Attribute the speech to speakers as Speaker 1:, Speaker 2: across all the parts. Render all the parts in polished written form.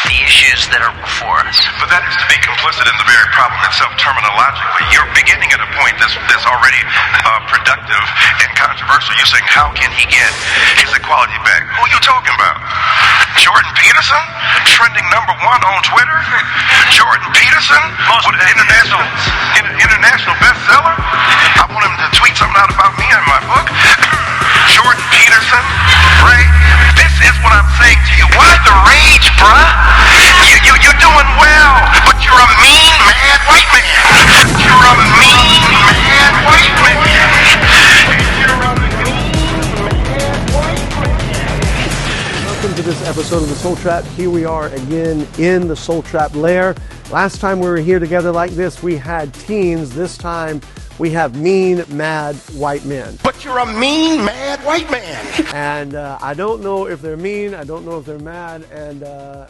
Speaker 1: the issues that are before us.
Speaker 2: But that is to be complicit in the very problem itself terminologically. You're beginning at a point that's already productive and controversial. You're saying, how can he get his equality back? Who are you talking about? Jordan Peterson? Trending #1 on Twitter? Jordan Peterson? With an international bestseller? I want him to tweet something out about me in my book. Jordan Peterson? Right? This is what I'm saying to you. Why the rage, bruh? You're doing well, but you're a mean, mad white man. You're a mean, mad white man.
Speaker 3: Welcome to this episode of The Soul Trap. Here we are again in the Soul Trap lair. Last time we were here together like this, we had teens. This time we have mean, mad white men.
Speaker 2: But you're a mean, mad white man.
Speaker 3: And I don't know if they're mean, I don't know if they're mad, and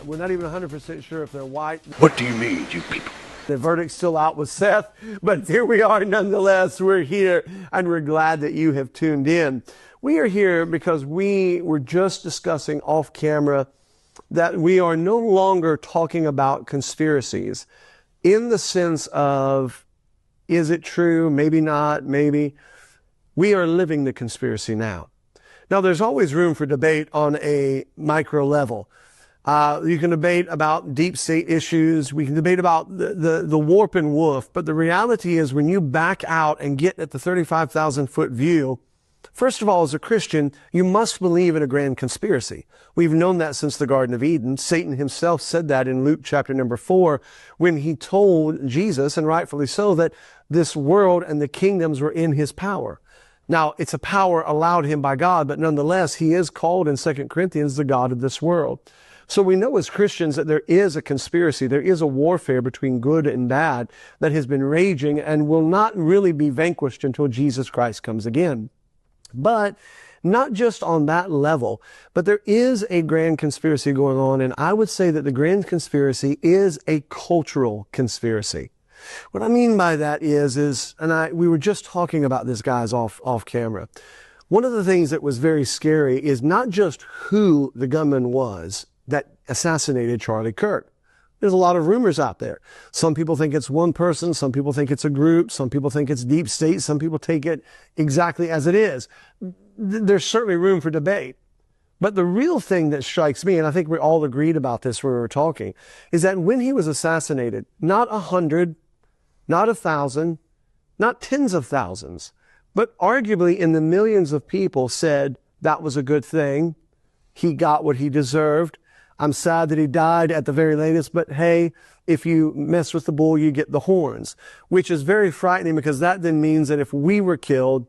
Speaker 3: we're not even 100% sure if they're white.
Speaker 2: What do you mean, you people?
Speaker 3: The verdict's still out with Seth, but here we are nonetheless. We're here, and we're glad that you have tuned in. We are here because we were just discussing off camera that we are no longer talking about conspiracies in the sense of, is it true? Maybe not, maybe. We are living the conspiracy now. Now, there's always room for debate on a micro level. You can debate about deep state issues. We can debate about the warp and woof. But the reality is when you back out and get at the 35,000 foot view, first of all, as a Christian, you must believe in a grand conspiracy. We've known that since the Garden of Eden. Satan himself said that in Luke chapter number 4 when he told Jesus, and rightfully so, that this world and the kingdoms were in his power. Now, it's a power allowed him by God, but nonetheless, he is called in 2 Corinthians the God of this world. So we know as Christians that there is a conspiracy, there is a warfare between good and bad that has been raging and will not really be vanquished until Jesus Christ comes again. But not just on that level, but there is a grand conspiracy going on, and I would say that the grand conspiracy is a cultural conspiracy. What I mean by that is, we were just talking about this, guys, off camera. One of the things that was very scary is not just who the gunman was that assassinated Charlie Kirk. There's a lot of rumors out there. Some people think it's one person. Some people think it's a group. Some people think it's deep state. Some people take it exactly as it is. There's certainly room for debate. But the real thing that strikes me, and I think we all agreed about this when we were talking, is that when he was assassinated, not 100, not 1,000, not tens of thousands, but arguably in the millions of people said that was a good thing. He got what he deserved. I'm sad that he died at the very latest, but hey, if you mess with the bull, you get the horns, which is very frightening because that then means that if we were killed,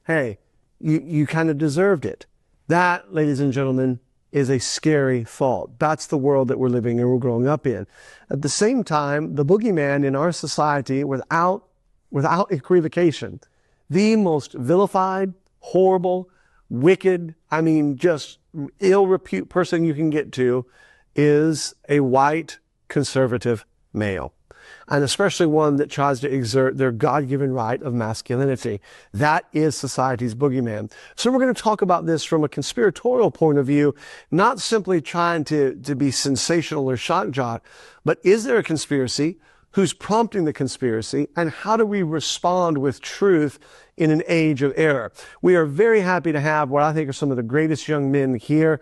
Speaker 3: hey, you kind of deserved it. That, ladies and gentlemen, is a scary thought. That's the world that we're living and we're growing up in. At the same time, the boogeyman in our society, without equivocation, the most vilified, horrible, wicked, just ill repute person you can get to is a white conservative male. And especially one that tries to exert their God-given right of masculinity. That is society's boogeyman. So we're going to talk about this from a conspiratorial point of view, not simply trying to be sensational or shock jock, but is there a conspiracy? Who's prompting the conspiracy? And how do we respond with truth in an age of error? We are very happy to have what I think are some of the greatest young men here.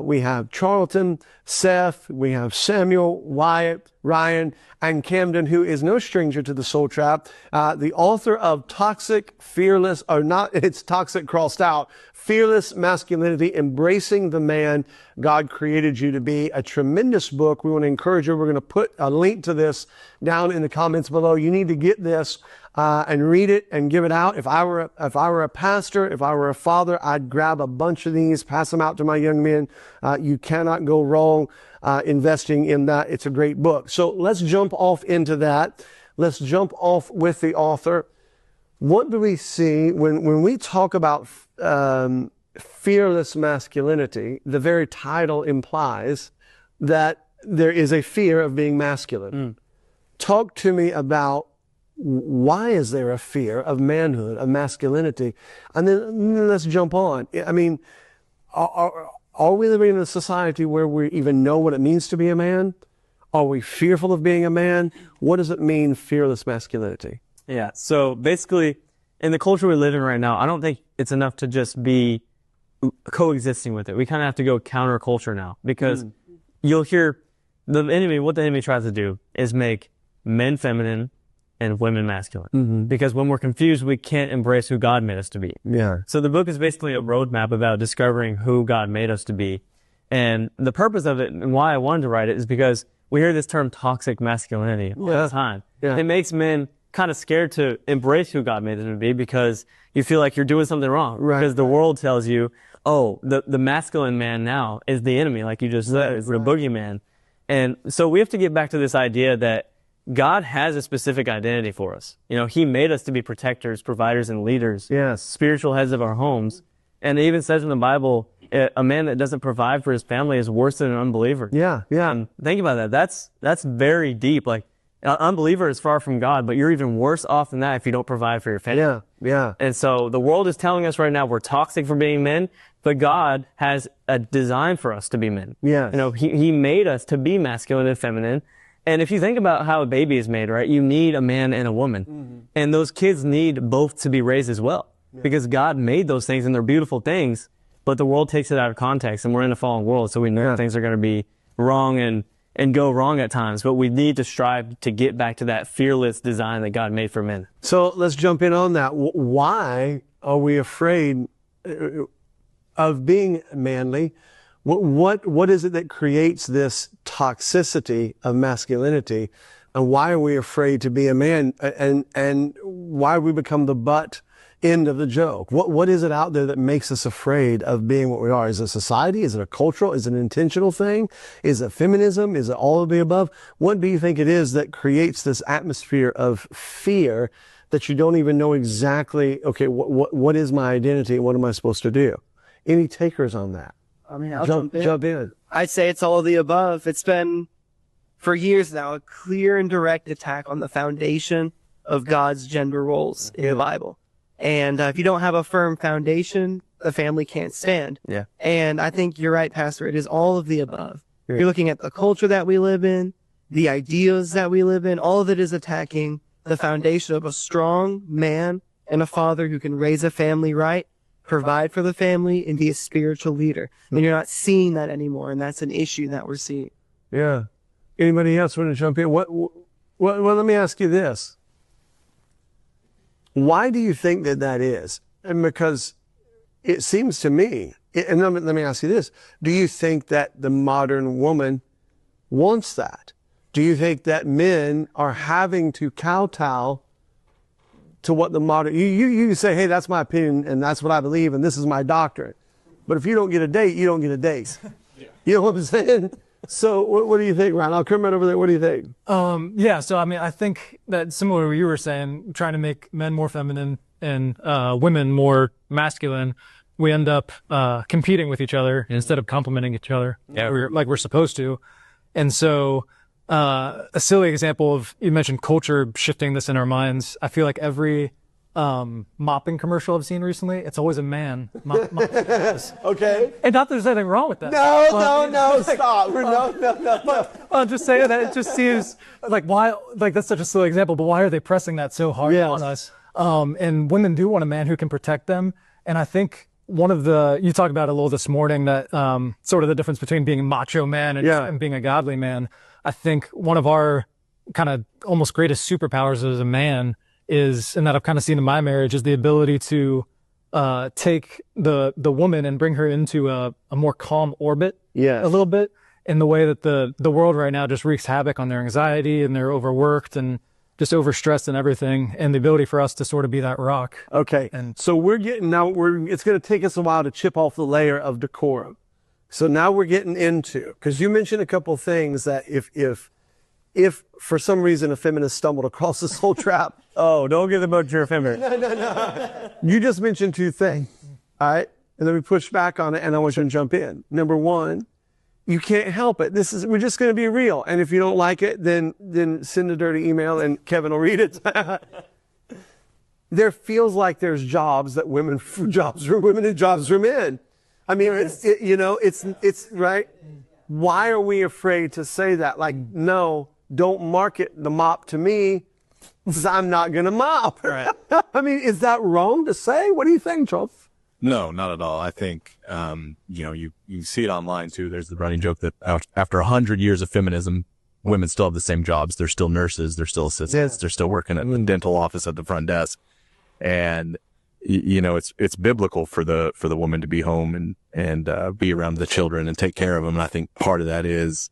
Speaker 3: We have Charlton, Seth, we have Samuel, Wyatt, Ryan, and Camden, who is no stranger to the Soul Trap, the author of Toxic, Fearless, or not, it's Toxic crossed out, Fearless Masculinity, Embracing the Man God Created You to Be. A tremendous book. We want to encourage you. We're going to put a link to this down in the comments below. You need to get this and read it and give it out. If I were a pastor, if I were a father, I'd grab a bunch of these, pass them out to my young men. You cannot go wrong investing in that. It's a great book. So let's jump off into that. Let's jump off with the author. What do we see when we talk about fearless masculinity? The very title implies that there is a fear of being masculine. Talk to me about why is there a fear of manhood, of masculinity? And then let's jump on. I mean, are we living in a society where we even know what it means to be a man? Are we fearful of being a man? What does it mean, fearless masculinity?
Speaker 4: Yeah. So basically, in the culture we live in right now, I don't think it's enough to just be coexisting with it. We kind of have to go counterculture now, because you'll hear what the enemy tries to do is make men feminine and women masculine. Because when we're confused, we can't embrace who God made us to be.
Speaker 3: Yeah.
Speaker 4: So the book is basically a roadmap about discovering who God made us to be. And the purpose of it and why I wanted to write it is because we hear this term toxic masculinity all the time. Yeah. It makes men kind of scared to embrace who God made them to be, because you feel like you're doing something wrong. Right. Because the world tells you, oh, the masculine man now is the enemy, like you just said, is the boogeyman. And so we have to get back to this idea that God has a specific identity for us. You know, he made us to be protectors, providers, and leaders. Yes. Spiritual heads of our homes. And it even says in the Bible, a man that doesn't provide for his family is worse than an unbeliever. Yeah, yeah. And think about that. That's very deep. Like, an unbeliever is far from God, but you're even worse off than that if you don't provide for your family. Yeah, yeah. And so the world is telling us right now we're toxic for being men, but God has a design for us to be men. Yeah. You know, he made us to be masculine and feminine. And if you think about how a baby is made, right, you need a man and a woman. And those kids need both to be raised as well, because God made those things and they're beautiful things, but the world takes it out of context, and we're in a fallen world, so we know things are going to be wrong and go wrong at times, but we need to strive to get back to that fearless design that God made for men.
Speaker 3: So let's jump in on that. Why are we afraid of being manly? What is it that creates this toxicity of masculinity, and why are we afraid to be a man, and why we become the butt end of the joke? What is it out there that makes us afraid of being what we are? Is it society? Is it a cultural? Is it an intentional thing? Is it feminism? Is it all of the above? What do you think it is that creates this atmosphere of fear that you don't even know exactly, okay, what is my identity? What am I supposed to do? Any takers on that?
Speaker 5: I mean, I'll
Speaker 3: jump in.
Speaker 5: I'd say it's all of the above. It's been, for years now, a clear and direct attack on the foundation of God's gender roles in the Bible. And if you don't have a firm foundation, the family can't stand. Yeah. And I think you're right, Pastor. It is all of the above. Yeah. You're looking at the culture that we live in, the ideas that we live in. All of it is attacking the foundation of a strong man and a father who can raise a family right, provide for the family, and be a spiritual leader. And you're not seeing that anymore, and that's an issue that we're seeing.
Speaker 3: Yeah. Anybody else want to jump in? Well, let me ask you this. Why do you think that is? And because it seems to me, and let me ask you this, do you think that the modern woman wants that? Do you think that men are having to kowtow to what the modern, you say, hey, that's my opinion and that's what I believe and this is my doctrine. But if you don't get a date, you don't get a date. You know what I'm saying? So what do you think, Ryan? I'll come right over there. What do you think?
Speaker 6: Yeah, so I mean, I think that similar to what you were saying, trying to make men more feminine and women more masculine, we end up competing with each other instead of complementing each other like we're supposed to. And so a silly example of, you mentioned culture shifting this in our minds. I feel like every mopping commercial I've seen recently, it's always a man.
Speaker 3: Okay.
Speaker 6: And not that there's anything wrong with that.
Speaker 3: No, stop. No.
Speaker 6: I'm just saying that it just seems like, why, like that's such a silly example, but why are they pressing that so hard on us? And women do want a man who can protect them. And I think one of the, you talked about it a little this morning, that sort of the difference between being a macho man and being a godly man. I think one of our kind of almost greatest superpowers as a man is, and that I've kind of seen in my marriage, is the ability to take the woman and bring her into a more calm orbit a little bit, in the way that the world right now just wreaks havoc on their anxiety, and they're overworked and just overstressed and everything, and the ability for us to sort of be that rock.
Speaker 3: Okay. And so it's going to take us a while to chip off the layer of decorum. So now we're getting into, because you mentioned a couple things that if for some reason a feminist stumbled across this whole trap.
Speaker 4: Oh, don't give the boat to your feminist.
Speaker 3: No. You just mentioned two things, all right? And then we push back on it, and I want you to jump in. Number one, you can't help it. We're just going to be real. And if you don't like it, then send a dirty email and Kevin will read it. There feels like there's jobs for women and jobs for men. I mean, it's right. Why are we afraid to say that? Like, no, don't market the mop to me because I'm not going to mop. Right. I mean, is that wrong to say? What do you think, Charles?
Speaker 7: No, not at all. I think, you see it online too. There's the running joke that after 100 years of feminism, women still have the same jobs. They're still nurses. They're still assistants. They're still working in the dental office at the front desk. And, it's biblical for the woman to be home and be around the children and take care of them. And I think part of that is,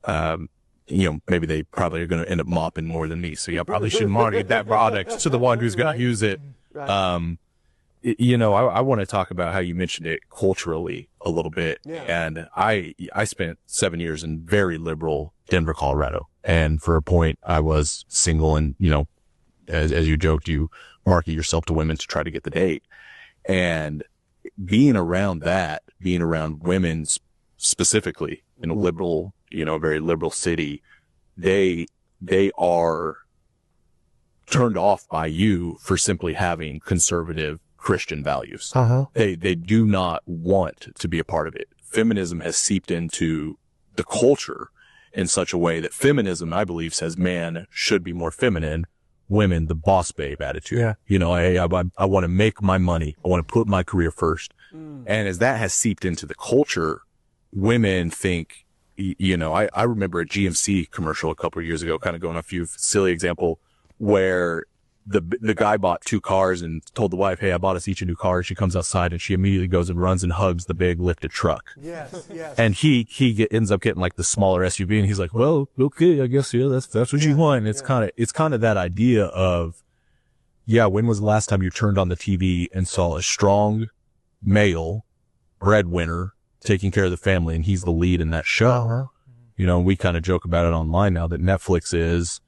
Speaker 7: maybe they probably are going to end up mopping more than me. So I probably shouldn't market that product to the one who's going to use it. Right. I want to talk about how you mentioned it culturally a little bit. Yeah. And I spent 7 years in very liberal Denver, Colorado. And for a point, I was single and, as you joked, you market yourself to women to try to get the date. And being around women specifically in a liberal, a very liberal city, they are turned off by you for simply having conservative Christian values. Uh-huh. They do not want to be a part of it. Feminism has seeped into the culture in such a way that feminism, I believe, says man should be more feminine, women the boss babe attitude. Yeah. I want to make my money. I want to put my career first. And as that has seeped into the culture, women think, I remember a GMC commercial a couple of years ago, kind of going a few silly example where the guy bought 2 cars and told the wife, hey, I bought us each a new car. She comes outside and she immediately goes and runs and hugs the big lifted truck. Yes. And he ends up getting like the smaller SUV and he's like, well, okay, I guess, that's what you want. And it's kind of that idea of, when was the last time you turned on the TV and saw a strong male breadwinner taking care of the family and he's the lead in that show? Uh-huh. We kind of joke about it online now that Netflix is,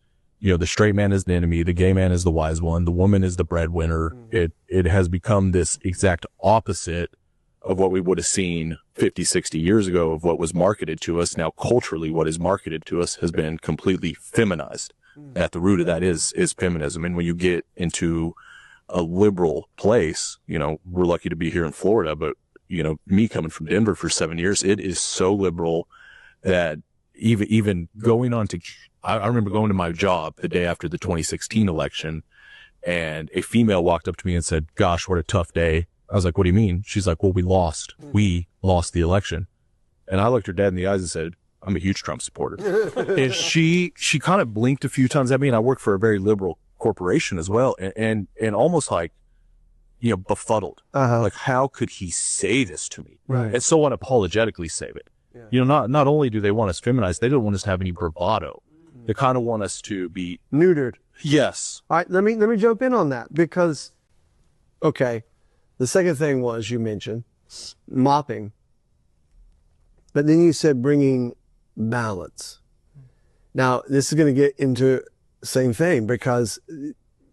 Speaker 7: the straight man is the enemy, the gay man is the wise one, the woman is the breadwinner. It has become this exact opposite of what we would have seen 50, 60 years ago of what was marketed to us. Now, culturally, what is marketed to us has been completely feminized. At the root of that is feminism. And when you get into a liberal place, we're lucky to be here in Florida, but, me coming from Denver for 7 years, it is so liberal that even going on to, I remember going to my job the day after the 2016 election and a female walked up to me and said, gosh, what a tough day. I was like, what do you mean? She's like, well, we lost the election. And I looked her dead in the eyes and said, I'm a huge Trump supporter. And she kind of blinked a few times at me, and I work for a very liberal corporation as well. And almost like, befuddled. Uh-huh. Like, how could he say this to me? Right. And so unapologetically say it. Yeah. Not only do they want us feminized, they don't want us to have any bravado. They kind of want us to be
Speaker 3: neutered.
Speaker 7: Yes.
Speaker 3: All right. Let me jump in on that because, okay, the second thing was you mentioned mopping, but then you said bringing balance. Now this is going to get into the same thing because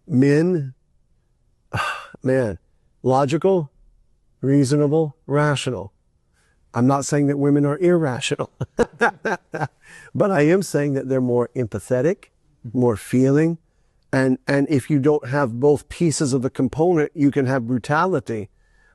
Speaker 3: men, logical, reasonable, rational. I'm not saying that women are irrational, but I am saying that they're more empathetic, more feeling. And if you don't have both pieces of the component, you can have brutality.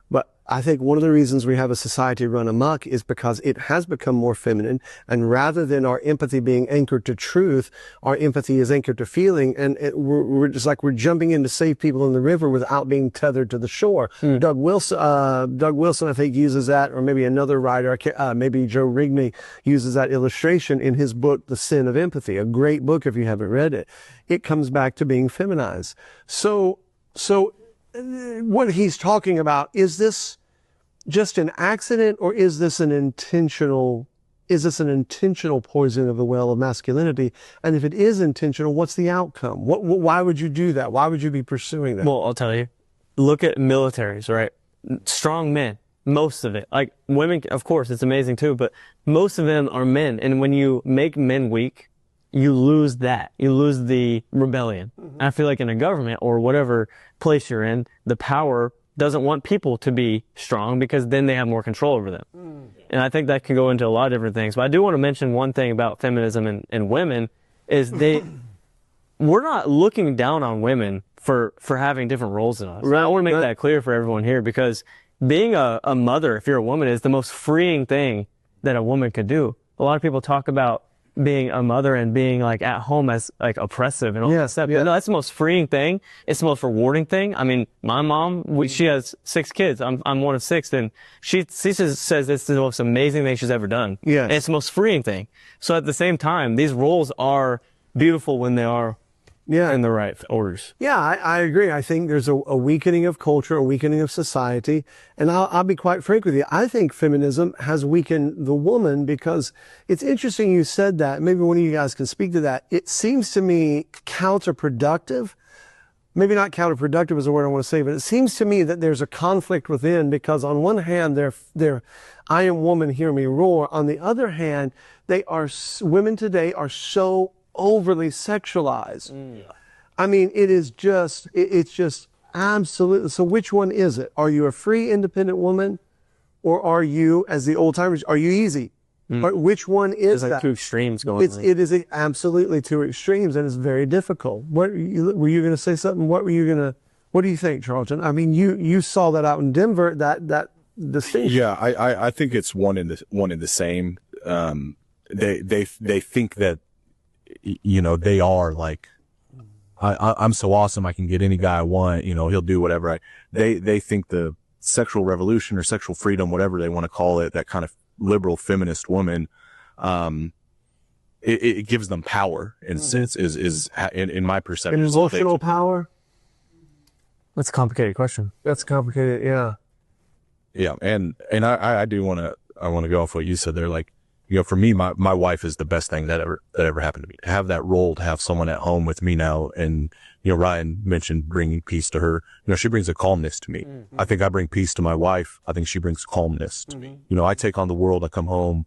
Speaker 3: But I think one of the reasons we have a society run amok is because it has become more feminine. And rather than our empathy being anchored to truth, our empathy is anchored to feeling. And we're just like we're jumping in to save people in the river without being tethered to the shore. Doug Wilson, I think, uses that, or maybe another writer, maybe Joe Rigney uses that illustration in his book, The Sin of Empathy, a great book if you haven't read it. It comes back to being feminized. So what he's talking about, is this just an accident or is this an intentional poison of the well of masculinity? And if it is intentional, what's the outcome? Why would you do that? Why would you be pursuing that?
Speaker 4: Well, I'll tell you. Look at militaries, right? Strong men, most of it. Like women, of course, it's amazing too, but most of them are men. And when you make men weak, you lose that. You lose the rebellion. Mm-hmm. I feel like in a government or whatever place you're in, the power doesn't want people to be strong because then they have more control over them. And I think that can go into a lot of different things. But I do want to mention one thing about feminism and women is we're not looking down on women for having different roles than us. Right. I want to make that clear for everyone here because being a mother, if you're a woman, is the most freeing thing that a woman could do. A lot of people talk about being a mother and being like at home as like oppressive and all that stuff. But no, that's the most freeing thing. It's the most rewarding thing. I mean, my mom, she has 6 kids. I'm one of 6, and she says it's the most amazing thing she's ever done. Yeah. And it's the most freeing thing. So at the same time, these roles are beautiful when they are in the right orders.
Speaker 3: Yeah, I agree. I think there's a weakening of culture, a weakening of society. And I'll be quite frank with you. I think feminism has weakened the woman, because it's interesting you said that. Maybe one of you guys can speak to that. It seems to me counterproductive. Maybe not counterproductive is the word I want to say, but it seems to me that there's a conflict within, because on one hand, they're I am woman, hear me roar. On the other hand, women today are so overly sexualized. I mean, it's just absolutely. So which one is it? Are you a free, independent woman, or are you, as the old timers, are you easy? Or which one is
Speaker 4: There's like
Speaker 3: that?
Speaker 4: 2 extremes going on.
Speaker 3: It is absolutely 2 extremes, and it's very difficult. Were you going to say something? What do you think, Charlton? I mean, you saw that out in Denver, that distinction.
Speaker 7: Yeah, I think it's one in the same. They think that, you know, they are like, I'm so awesome, I can get any guy I want, you know, he'll do whatever they think the sexual revolution or sexual freedom, whatever they want to call it, that kind of liberal feminist woman, it gives them power, in a sense, is in my perception.
Speaker 3: And emotional power?
Speaker 4: That's a complicated question.
Speaker 3: That's complicated, yeah.
Speaker 7: Yeah, and I do want to go off what you said there, like, you know, for me, my wife is the best thing that ever happened to me. To have that role, to have someone at home with me now, and, you know, Ryan mentioned bringing peace to her. You know, she brings a calmness to me. I think I bring peace to my wife. I think she brings calmness to me. You know, I take on the world, I come home.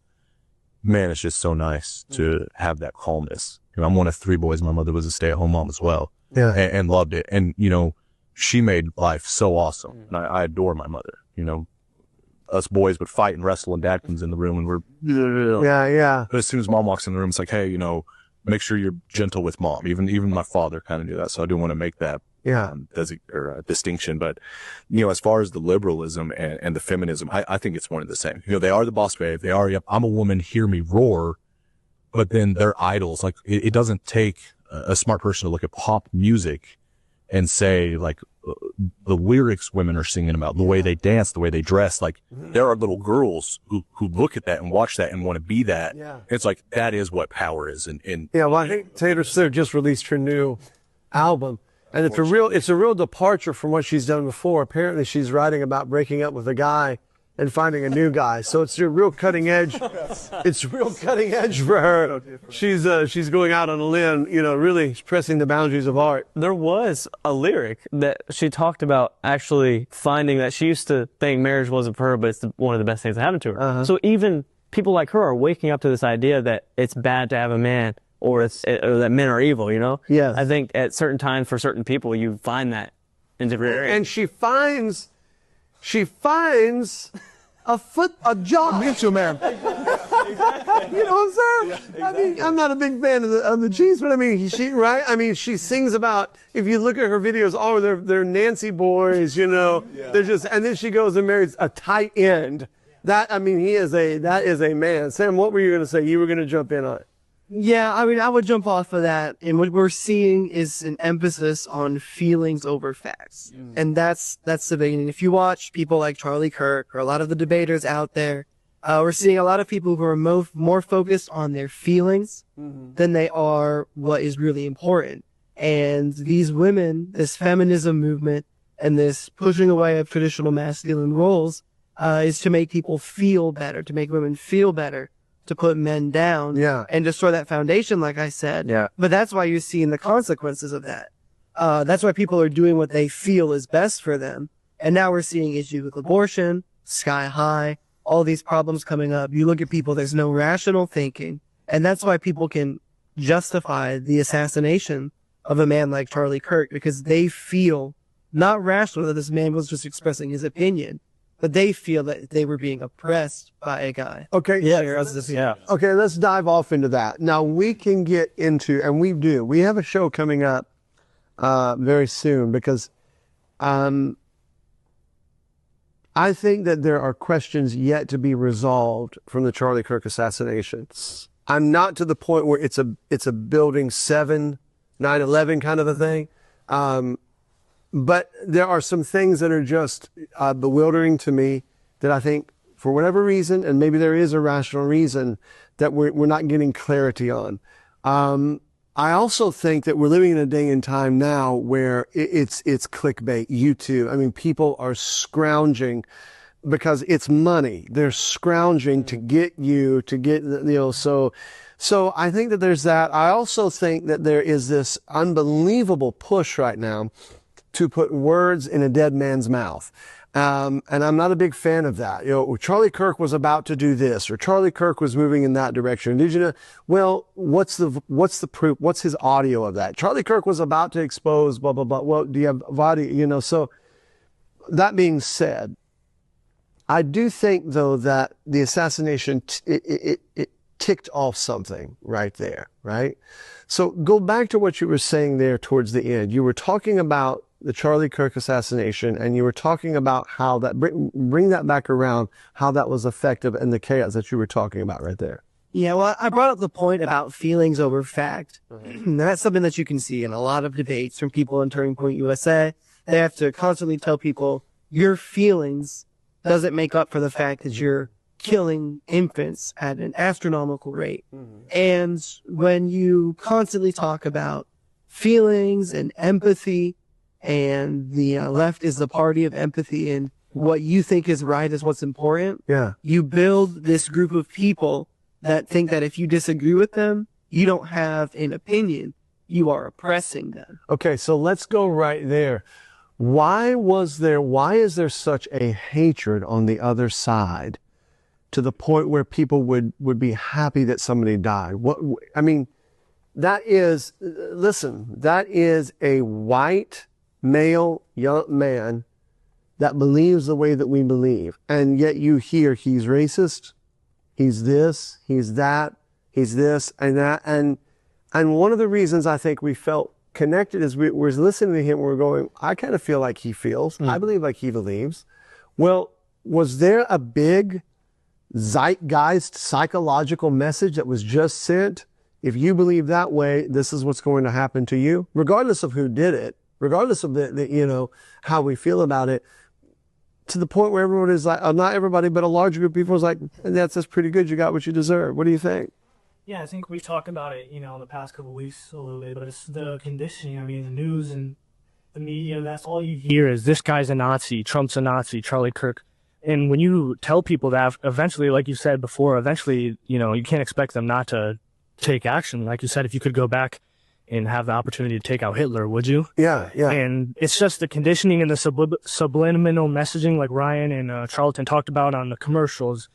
Speaker 7: Man, it's just so nice to have that calmness. You know, I'm one of 3 boys. My mother was a stay-at-home mom as well. Yeah. And loved it. And, you know, she made life so awesome. And I adore my mother, you know. Us boys would fight and wrestle, and Dad comes in the room and we're But as soon as Mom walks in the room, it's like, hey, you know, make sure you're gentle with Mom. Even my father kind of knew that, so I do want to make that distinction. But, you know, as far as the liberalism and the feminism, I think it's one and the same. You know, they are the boss babe. They are, yep, I'm a woman, hear me roar. But then they're idols. Like, it doesn't take a smart person to look at pop music and say, like, the lyrics women are singing about, the way they dance, the way they dress. Like, there are little girls who look at that and watch that and want to be that. Yeah. It's like, that is what power is.
Speaker 3: Well, I think Taylor Swift just released her new album, and it's a real departure from what she's done before. Apparently, she's writing about breaking up with a guy and finding a new guy. So it's a real cutting edge. It's real cutting edge for her. She's going out on a limb, you know, really pressing the boundaries of art.
Speaker 4: There was a lyric that she talked about actually finding that she used to think marriage wasn't for her, but it's one of the best things that happened to her. So even people like her are waking up to this idea that it's bad to have a man, or that men are evil, you know?
Speaker 3: Yes.
Speaker 4: I think at certain times for certain people, you find that in different areas.
Speaker 3: And she finds a job into man. You know what I'm saying? Exactly. I mean, I'm not a big fan of the cheese, but I mean, she sings about, if you look at her videos, they're Nancy boys, you know. They're just, and then she goes and marries a tight end. That is a man. Sam, what were you going to say? You were going to jump in on it.
Speaker 5: Yeah, I mean, I would jump off of that. And what we're seeing is an emphasis on feelings over facts. And that's the beginning. If you watch people like Charlie Kirk or a lot of the debaters out there, we're seeing a lot of people who are more focused on their feelings than they are what is really important. And these women, this feminism movement and this pushing away of traditional masculine roles, is to make people feel better, to make women feel better, to put men down and destroy that foundation, like I said. Yeah. But that's why you're seeing the consequences of that. That's why people are doing what they feel is best for them. And now we're seeing issues with abortion, sky high, all these problems coming up. You look at people, there's no rational thinking. And that's why people can justify the assassination of a man like Charlie Kirk, because they feel not rational that this man was just expressing his opinion, but they feel that they were being oppressed by a guy.
Speaker 3: Okay.
Speaker 4: Yeah.
Speaker 3: Okay, let's dive off into that. Now we can get into, and we have a show coming up very soon, because I I think that there are questions yet to be resolved from the Charlie Kirk assassination. I'm not to the point where it's a building 7, 9/11 kind of a thing. But there are some things that are just bewildering to me that I think for whatever reason, and maybe there is a rational reason, that we're not getting clarity on. I also think that we're living in a day and time now where it's clickbait, YouTube. I mean, people are scrounging because it's money. They're scrounging to get you, to get, so I think that there's that. I also think that there is this unbelievable push right now to put words in a dead man's mouth. And I'm not a big fan of that. Charlie Kirk was about to do this, or Charlie Kirk was moving in that direction. Did you know? Well, what's the proof? What's his audio of that? Charlie Kirk was about to expose blah, blah, blah. Well, do you have audio? So that being said, I do think though that the assassination, it ticked off something right there, right? So go back to what you were saying there towards the end. You were talking about the Charlie Kirk assassination, and you were talking about how that, bring that back around, how that was effective and the chaos that you were talking about right there.
Speaker 5: Yeah, well, I brought up the point about feelings over fact. That's something that you can see in a lot of debates from people in Turning Point USA. They have to constantly tell people, your feelings doesn't make up for the fact that you're killing infants at an astronomical rate. And when you constantly talk about feelings and empathy, and the left is the party of empathy, and what you think is right is what's important.
Speaker 3: Yeah.
Speaker 5: You build this group of people that think that if you disagree with them, you don't have an opinion. You are oppressing them.
Speaker 3: Okay, so let's go right there. Why is there such a hatred on the other side to the point where people would be happy that somebody died? That is a white male young man that believes the way that we believe. And yet you hear he's racist, he's this, he's that, he's this and that. And one of the reasons I think we felt connected is we were listening to him and we're going, I kind of feel like he feels. I believe like he believes. Well, was there a big zeitgeist psychological message that was just sent? If you believe that way, this is what's going to happen to you, regardless of who did it, regardless of how we feel about it, to the point where everyone is like, not everybody, but a large group of people is like, that's pretty good. You got what you deserve. What do you think?
Speaker 8: Yeah, I think we've talked about it, in the past couple of weeks a little bit, but it's the conditioning. I mean, the news and the media, that's all you hear is this guy's a Nazi, Trump's a Nazi, Charlie Kirk. And when you tell people that, eventually, like you said before, you can't expect them not to take action. Like you said, if you could go back and have the opportunity to take out Hitler, would you?
Speaker 3: Yeah, yeah.
Speaker 8: And it's just the conditioning and the subliminal messaging, like Ryan and Charlton talked about on the commercials,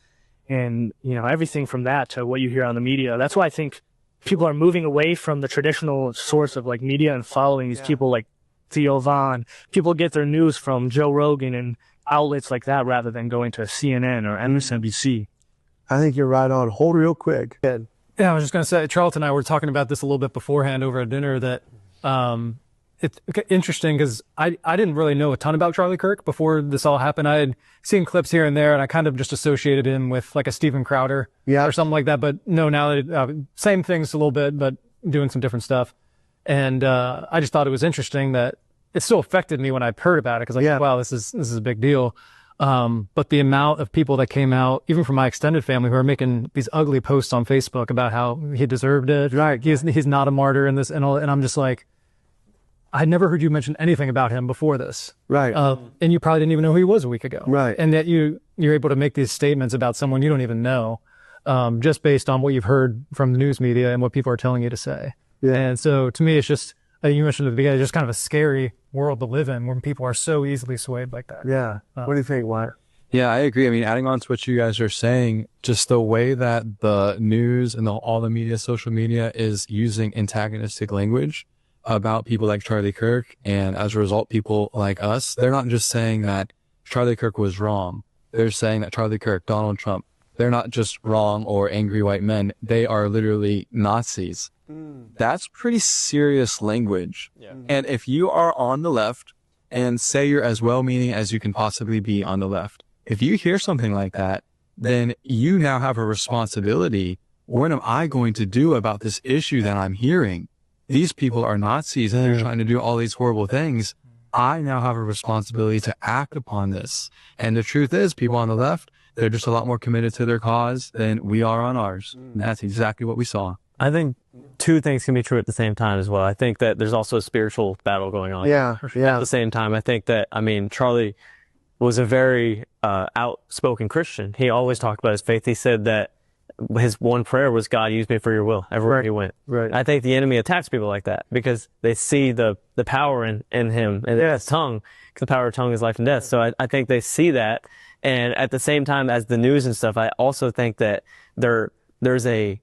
Speaker 8: and everything from that to what you hear on the media. That's why I think people are moving away from the traditional source of like media and following these people like Theo Von. People get their news from Joe Rogan and outlets like that rather than going to CNN or MSNBC.
Speaker 3: I think you're right on. Hold real quick. Ed.
Speaker 6: Yeah, I was just going to say, Charlton and I were talking about this a little bit beforehand over at dinner, that it's interesting because I didn't really know a ton about Charlie Kirk before this all happened. I had seen clips here and there, and I kind of just associated him with like a Steven Crowder or something like that. But no, now that same things a little bit, but doing some different stuff. And I just thought it was interesting that it still affected me when I heard about it, because wow, this is a big deal. But the amount of people that came out, even from my extended family, who are making these ugly posts on Facebook about how he deserved it. Right. He's not a martyr in this and all. And I'm just like, I never heard you mention anything about him before this.
Speaker 3: Right.
Speaker 6: And you probably didn't even know who he was a week ago.
Speaker 3: Right.
Speaker 6: And that you're able to make these statements about someone you don't even know, just based on what you've heard from the news media and what people are telling you to say. Yeah. And so to me, it's just, you mentioned at the beginning, just kind of a scary world to live in when people are so easily swayed like that.
Speaker 3: Yeah. What do you think, Wyatt?
Speaker 7: Yeah, I agree. I mean, adding on to what you guys are saying, just the way that the news and all the media, social media is using antagonistic language about people like Charlie Kirk. And as a result, people like us, they're not just saying that Charlie Kirk was wrong. They're saying that Charlie Kirk, Donald Trump, they're not just wrong or angry white men. They are literally Nazis. That's pretty serious language. Yeah. And if you are on the left and say you're as well-meaning as you can possibly be on the left,
Speaker 9: if you hear something like that, then you now have a responsibility. What am I going to do about this issue that I'm hearing? These people are Nazis and they're trying to do all these horrible things. I now have a responsibility to act upon this. And the truth is, people on the left, they're just a lot more committed to their cause than we are on ours. And that's exactly what we saw.
Speaker 4: I think two things can be true at the same time as well. I think that there's also a spiritual battle going on.
Speaker 3: Yeah.
Speaker 4: At the same time, I think that, I mean, Charlie was a very outspoken Christian. He always talked about his faith. He said that his one prayer was, God, use me for your will everywhere he went.
Speaker 3: Right.
Speaker 4: I think the enemy attacks people like that because they see the power in him and his tongue, because the power of tongue is life and death. So I think they see that. And at the same time as the news and stuff, I also think that there's a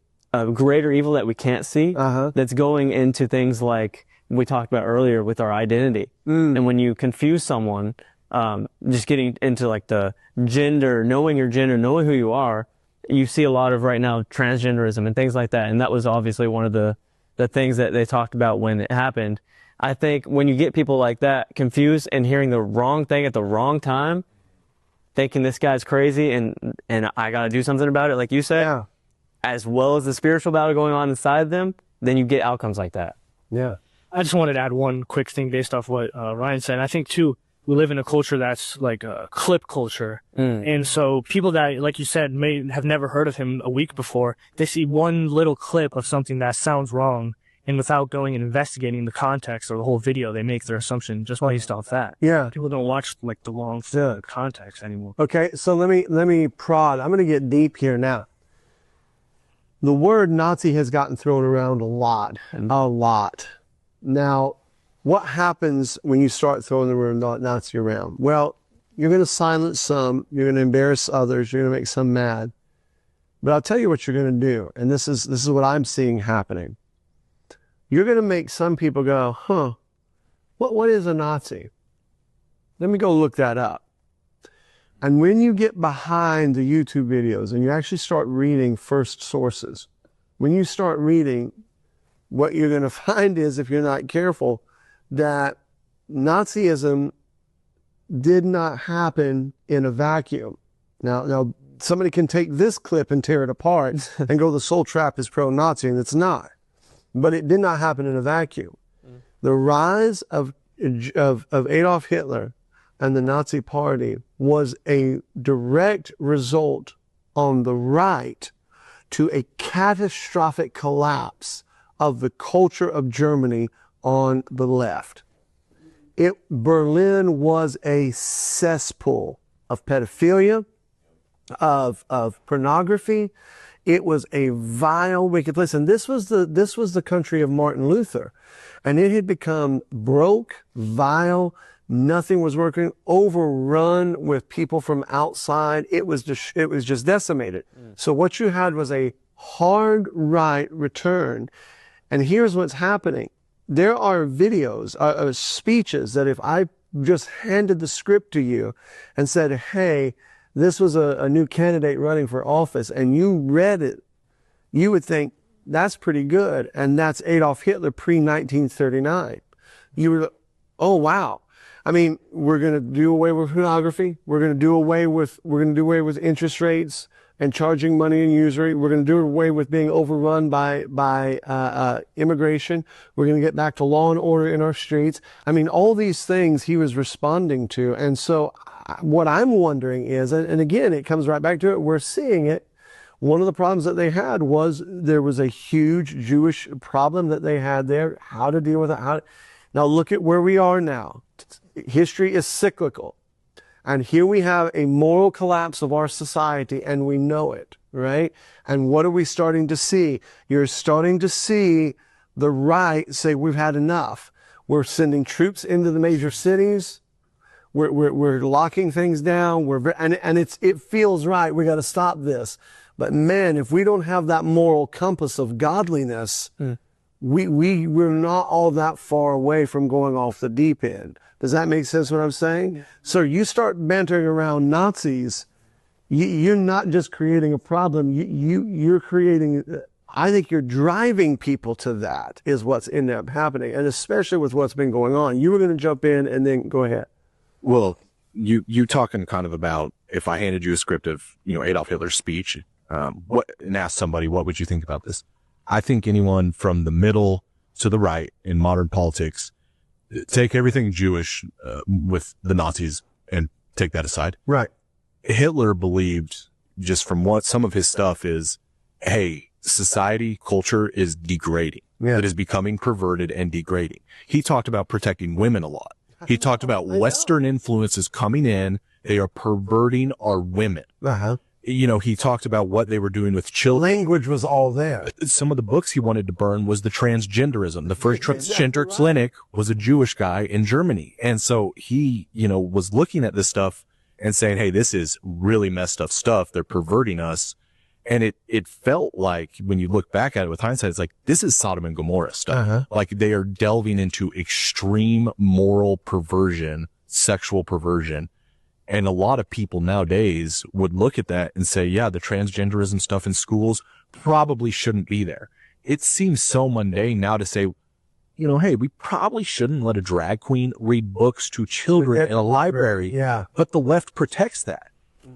Speaker 4: greater evil that we can't see that's going into things like we talked about earlier with our identity. And when you confuse someone, just getting into like the gender, knowing your gender, knowing who you are, you see a lot of right now transgenderism and things like that. And that was obviously one of the things that they talked about when it happened. I think when you get people like that confused and hearing the wrong thing at the wrong time, thinking this guy's crazy and I got to do something about it, like you said, as well as the spiritual battle going on inside them, then you get outcomes like that.
Speaker 3: Yeah.
Speaker 8: I just wanted to add one quick thing based off what Ryan said. I think, too, we live in a culture that's like a clip culture. And so people that, like you said, may have never heard of him a week before, they see one little clip of something that sounds wrong, and without going and investigating the context or the whole video, they make their assumption just based off that.
Speaker 3: Yeah.
Speaker 8: People don't watch like the long context anymore.
Speaker 3: Okay, so let me prod. I'm going to get deep here now. The word Nazi has gotten thrown around a lot. Now, what happens when you start throwing the word Nazi around? Well, you're going to silence some, you're going to embarrass others, you're going to make some mad. But I'll tell you what you're going to do, and this is what I'm seeing happening. You're going to make some people go, huh, what is a Nazi? Let me go look that up. And when you get behind the YouTube videos and you actually start reading first sources, when you start reading, what you're going to find is, if you're not careful, that Nazism did not happen in a vacuum. Now somebody can take this clip and tear it apart and go, the soul trap is pro-Nazi, and it's not. But it did not happen in a vacuum. The rise of Adolf Hitler and the Nazi Party was a direct result on the right to a catastrophic collapse of the culture of Germany on the left. Berlin was a cesspool of pedophilia, of pornography. It was a vile, wicked place. And this was the country of Martin Luther. And it had become broke, vile, nothing was working, overrun with people from outside. It was just decimated. So what you had was a hard right return. And here's what's happening. There are videos, speeches that if I just handed the script to you and said, hey, this was a new candidate running for office, and you read it, you would think, that's pretty good. And that's Adolf Hitler pre-1939. You were, oh, wow. I mean, we're going to do away with pornography. We're going to do away with interest rates and charging money and usury. We're going to do away with being overrun by immigration. We're going to get back to law and order in our streets. I mean, all these things he was responding to. And so what I'm wondering is, and again, it comes right back to it, we're seeing it. One of the problems that they had was there was a huge Jewish problem that they had there. How to deal with it. Now look at where we are now. History is cyclical. And here we have a moral collapse of our society, and we know it, right? And what are we starting to see? You're starting to see the right say, we've had enough. We're sending troops into the major cities. We're locking things down. It feels right. We got to stop this. But man, if we don't have that moral compass of godliness, we're not all that far away from going off the deep end. Does that make sense what I'm saying? Yeah. So you start bantering around Nazis, you're not just creating a problem, you're creating, I think you're driving people to that is what's ended up happening, and especially with what's been going on. You were going to jump in and then go ahead.
Speaker 7: Well, you talking kind of about if I handed you a script of, Adolf Hitler's speech, and asked somebody, what would you think about this? I think anyone from the middle to the right in modern politics, take everything Jewish with the Nazis and take that aside.
Speaker 3: Right.
Speaker 7: Hitler believed, just from what some of his stuff is, hey, society, culture is degrading.
Speaker 3: Yeah.
Speaker 7: It is becoming perverted and degrading. He talked about protecting women a lot. He talked about Western influences coming in. They are perverting our women.
Speaker 3: Uh-huh.
Speaker 7: He talked about what they were doing with children.
Speaker 3: Language was all there.
Speaker 7: Some of the books he wanted to burn was the transgenderism. The first transgender clinic was a Jewish guy in Germany. And so he, was looking at this stuff and saying, hey, this is really messed up stuff. They're perverting us. And it felt like, when you look back at it with hindsight, it's like, this is Sodom and Gomorrah stuff.
Speaker 3: Uh-huh.
Speaker 7: Like, they are delving into extreme moral perversion, sexual perversion. And a lot of people nowadays would look at that and say, yeah, the transgenderism stuff in schools probably shouldn't be there. It seems so mundane now to say, hey, we probably shouldn't let a drag queen read books to children in a library.
Speaker 3: Yeah.
Speaker 7: But the left protects that.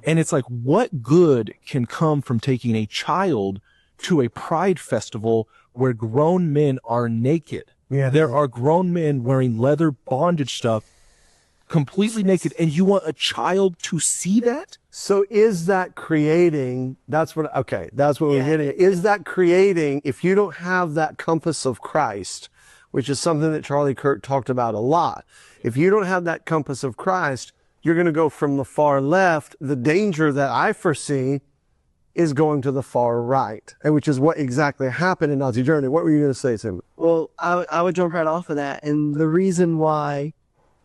Speaker 7: And it's like, what good can come from taking a child to a pride festival where grown men are naked?
Speaker 3: Yeah.
Speaker 7: There are grown men wearing leather bondage stuff, completely naked, and you want a child to see that?
Speaker 3: So is that creating, that's what we're getting at. Is that creating, if you don't have that compass of Christ, which is something that Charlie Kirk talked about a lot, if you don't have that compass of Christ, you're going to go from the far left. The danger that I foresee is going to the far right, and which is what exactly happened in Nazi Germany. What were you going to say, Tim?
Speaker 5: Well, I would jump right off of that. And the reason why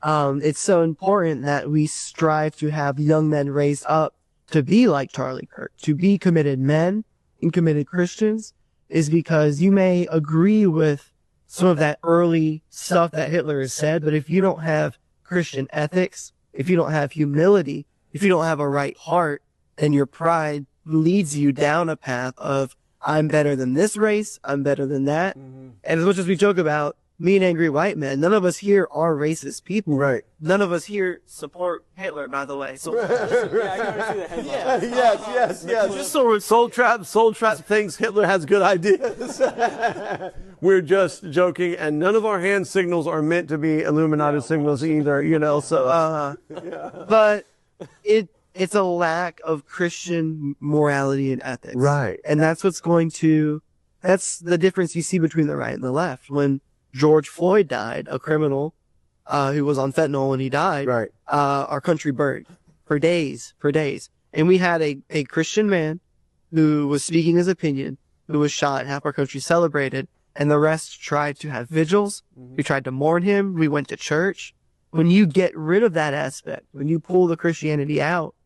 Speaker 5: it's so important that we strive to have young men raised up to be like Charlie Kirk, to be committed men and committed Christians, is because you may agree with some of that early stuff that Hitler has said, but if you don't have Christian ethics, if you don't have humility, if you don't have a right heart, then your pride leads you down a path of, I'm better than this race, I'm better than that. Mm-hmm. And as much as we joke about mean, angry white men, none of us here are racist people.
Speaker 3: Right.
Speaker 5: None of us here support Hitler, by the way. So,
Speaker 3: Yes. Just so Soul Trap thinks Hitler has good ideas. We're just joking, and none of our hand signals are meant to be Illuminati signals either, so.
Speaker 5: But it's a lack of Christian morality and ethics.
Speaker 3: Right.
Speaker 5: And that's that's the difference you see between the right and the left. When George Floyd died, a criminal who was on fentanyl when he died,
Speaker 3: right.
Speaker 5: Our country burned for days. And we had a Christian man who was speaking his opinion, who was shot, half our country celebrated, and the rest tried to have vigils. Mm-hmm. We tried to mourn him. We went to church. When you get rid of that aspect, when you pull the Christianity out,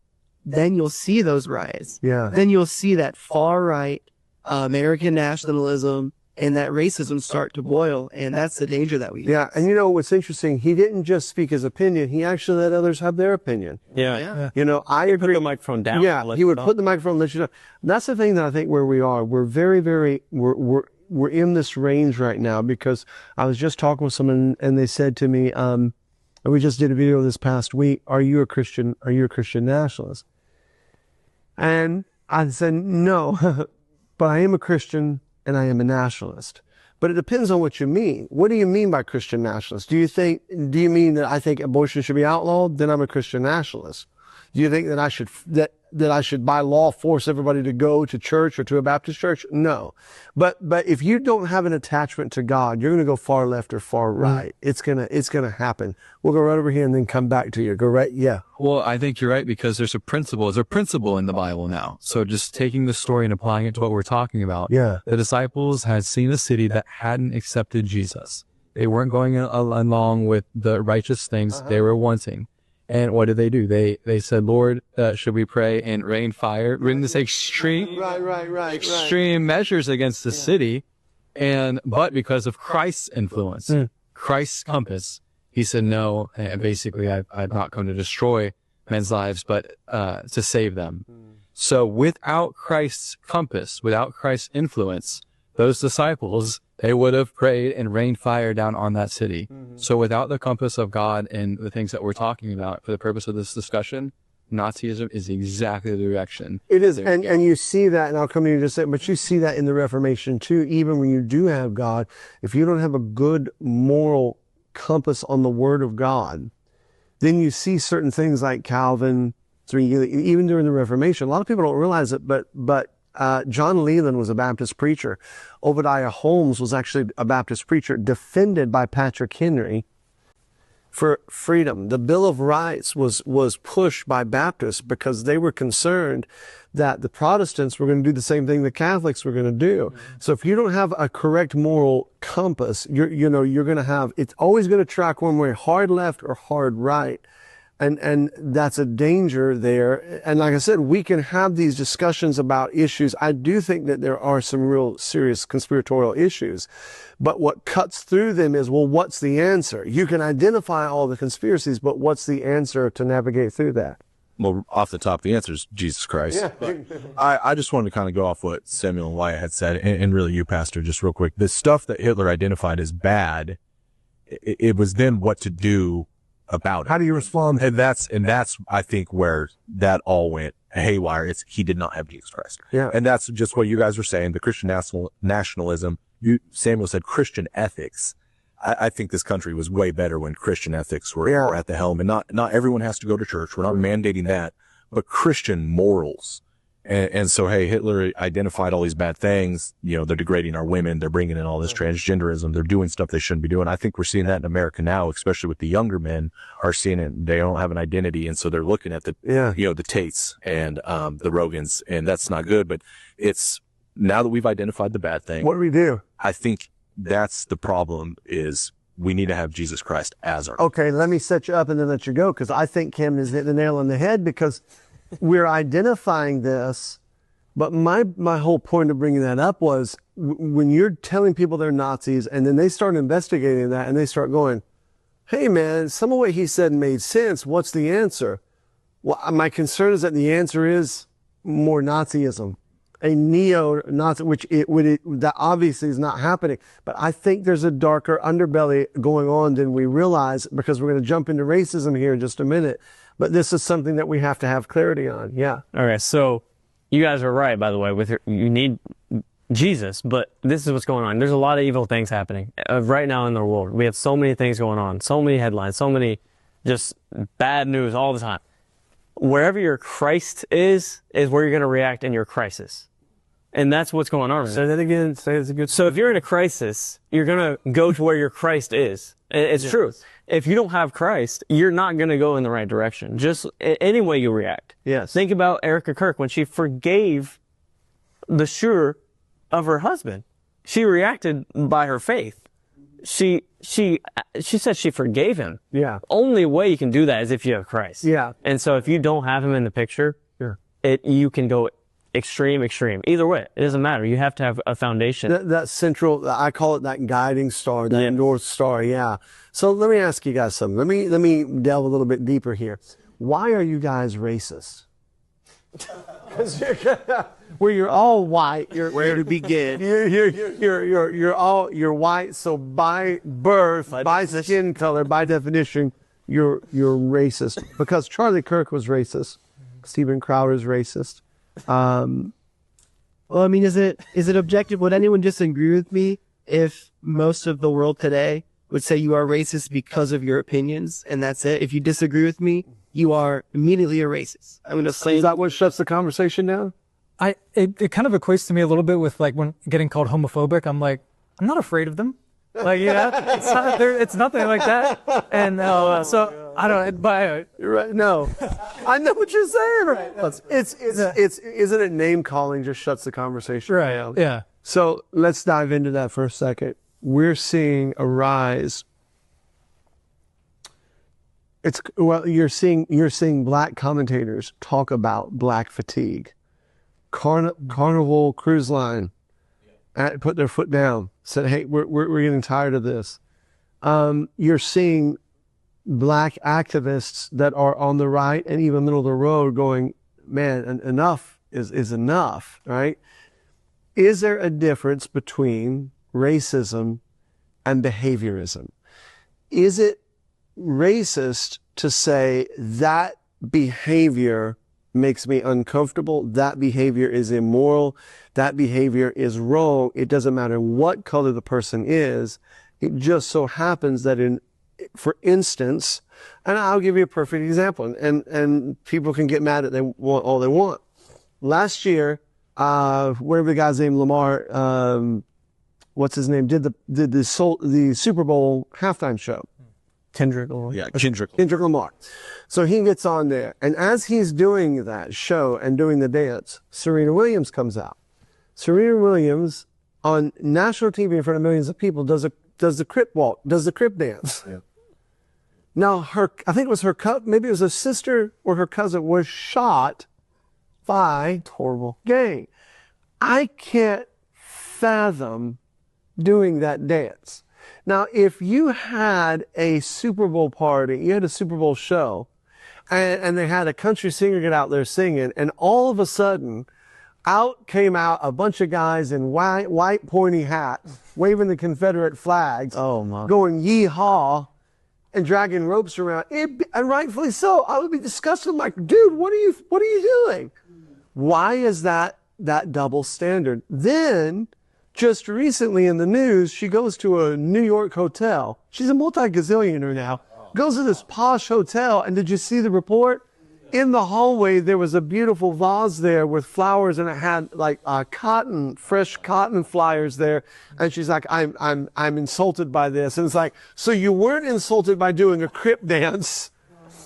Speaker 5: then you'll see those riots.
Speaker 3: Yeah.
Speaker 5: Then you'll see that far right American nationalism and that racism start to boil, and that's the danger that we face.
Speaker 3: Yeah, and what's interesting, he didn't just speak his opinion, he actually let others have their opinion.
Speaker 4: Yeah.
Speaker 3: I agree.
Speaker 4: Put the microphone down.
Speaker 3: Yeah, he would put the microphone and let you know. That's the thing that I think where we are. We're very, very, we're in this range right now, because I was just talking with someone and they said to me, and we just did a video this past week, are you a Christian nationalist? And I said, no, but I am a Christian and I am a nationalist. But it depends on what you mean. What do you mean by Christian nationalist? Do you mean that I think abortion should be outlawed? Then I'm a Christian nationalist. Do you think that I should by law force everybody to go to church or to a Baptist church? No. But if you don't have an attachment to God, you're going to go far left or far right. It's going to happen. We'll go right over here and then come back to you. Go right. Yeah.
Speaker 9: Well, I think you're right, because there's a principle in the Bible now. So just taking the story and applying it to what we're talking about.
Speaker 3: Yeah.
Speaker 9: The disciples had seen a city that hadn't accepted Jesus. They weren't going along with the righteous things they were wanting. And what did they do? They said, Lord, should we pray and rain fire? We're in this extreme measures against the city. But because of Christ's influence, Christ's compass, he said, no, basically I've not come to destroy men's lives, but to save them. So without Christ's compass, without Christ's influence, those disciples they would have prayed and rained fire down on that city. So without the compass of God and the things that we're talking about for the purpose of this discussion, Nazism is exactly the direction.
Speaker 3: It is, and you see that, and I'll come to you in just a second, but you see that in the Reformation too. Even when you do have God, if you don't have a good moral compass on the Word of God, then you see certain things like Calvin, even during the Reformation. A lot of people don't realize it, but John Leland was a Baptist preacher. Obadiah Holmes was actually a Baptist preacher, defended by Patrick Henry for freedom. The Bill of Rights was pushed by Baptists because they were concerned that the Protestants were going to do the same thing the Catholics were going to do. So if you don't have a correct moral compass, you're going to have, it's always going to track one way, hard left or hard right. And that's a danger there. And like I said, we can have these discussions about issues. I do think that there are some real serious conspiratorial issues. But what cuts through them is, well, what's the answer? You can identify all the conspiracies, but what's the answer to navigate through that?
Speaker 7: Well, off the top, the answer is Jesus Christ. Yeah. But I just wanted to kind of go off what Samuel and Wyatt had said, and really you, Pastor, just real quick. The stuff that Hitler identified as bad, it was then what to do about it.
Speaker 3: How do you respond?
Speaker 7: And that's I think where that all went haywire. He did not have Jesus Christ.
Speaker 3: Yeah.
Speaker 7: And that's just what you guys were saying, the Christian nationalism. Samuel said Christian ethics. I think this country was way better when Christian ethics were at the helm, and not everyone has to go to church. We're not mandating that, but Christian morals. And so, hey, Hitler identified all these bad things. They're degrading our women. They're bringing in all this transgenderism. They're doing stuff they shouldn't be doing. I think we're seeing that in America now, especially with the younger men are seeing it. They don't have an identity. And so they're looking at the Tates and, the Rogans, and that's not good. But it's now that we've identified the bad thing.
Speaker 3: What do we do?
Speaker 7: I think that's the problem is we need to have Jesus Christ as our.
Speaker 3: Okay. Let me set you up and then let you go. Cause I think Kim has hit the nail on the head because we're identifying this, but my whole point of bringing that up was when you're telling people they're Nazis and then they start investigating that and they start going, hey man, some of what he said made sense. What's the answer? Well, my concern is that the answer is more Nazism, a neo-Nazi, that obviously is not happening. But I think there's a darker underbelly going on than we realize because we're going to jump into racism here in just a minute. But this is something that we have to have clarity on. Yeah.
Speaker 4: Okay, so you guys are right, by the way. You need Jesus, but this is what's going on. There's a lot of evil things happening right now in the world. We have so many things going on, so many headlines, so many just bad news all the time. Wherever your Christ is where you're going to react in your crisis. And that's what's going on.
Speaker 3: Say that again. Say it's a good.
Speaker 4: So if you're in a crisis, you're going to go to where your Christ is. It's true. If you don't have Christ, you're not going to go in the right direction. Just any way you react.
Speaker 3: Yes.
Speaker 4: Think about Erica Kirk when she forgave the shooter of her husband. She reacted by her faith. She said she forgave him.
Speaker 3: Yeah.
Speaker 4: Only way you can do that is if you have Christ.
Speaker 3: Yeah.
Speaker 4: And so if you don't have him in the picture, you can go extreme. Either way, it doesn't matter. You have to have a foundation.
Speaker 3: That central, I call it that guiding star, that North Star. Yeah. So let me ask you guys something. Let me delve a little bit deeper here. Why are you guys racist? Where you're all white.
Speaker 5: Where to begin?
Speaker 3: You're white. So by birth, by skin color, by definition, you're racist. Because Charlie Kirk was racist. Steven Crowder's racist.
Speaker 5: Well, I mean, is it objective? Would anyone disagree with me if most of the world today would say you are racist because of your opinions and that's it? If you disagree with me, you are immediately a racist. I'm going to say.
Speaker 3: Is that what shuts the conversation down?
Speaker 6: It kind of equates to me a little bit with like when getting called homophobic. I'm like, I'm not afraid of them. Like, it's nothing like that. And so I don't. But
Speaker 3: you're right. No, I know what you're saying. Right. Isn't it name calling just shuts the conversation down?
Speaker 6: Yeah.
Speaker 3: So let's dive into that for a second. We're seeing a rise. You're seeing black commentators talk about black fatigue. Carnival Cruise Line put their foot down, said, "Hey, we're getting tired of this." You're seeing black activists that are on the right and even middle of the road going, "Man, enough is enough." Right? Is there a difference between racism and behaviorism. Is it racist to say that behavior makes me uncomfortable, that behavior is immoral, that behavior is wrong? It doesn't matter what color the person is. It just so happens that for instance, and I'll give you a perfect example, and people can get mad at all they want. Last year, whatever the guy's name, Lamar, what's his name, did the Super Bowl halftime show.
Speaker 4: Kendrick Lamar.
Speaker 7: Yeah, Kendrick
Speaker 3: Lamar. So he gets on there, and as he's doing that show and doing the dance, Serena Williams comes out. Serena Williams on national TV in front of millions of people does the crip walk, does the crip dance. Yeah. Now I think it was maybe it was a sister or her cousin was shot by horrible gang. I can't fathom doing that dance. Now, if you had a Super Bowl party, you had a Super Bowl show, and they had a country singer get out there singing, and all of a sudden, came out a bunch of guys in white pointy hats, waving the Confederate flags, going yee-haw, and dragging ropes around, and rightfully so, I would be disgusted. I'm like, dude, what are you doing? Why is that double standard? Then, just recently in the news, she goes to a New York hotel. She's a multi-gazillionaire now. Goes to this posh hotel, and did you see the report? In the hallway, there was a beautiful vase there with flowers, and it had like fresh cotton flyers there. And she's like, I'm insulted by this. And it's like, so you weren't insulted by doing a crip dance,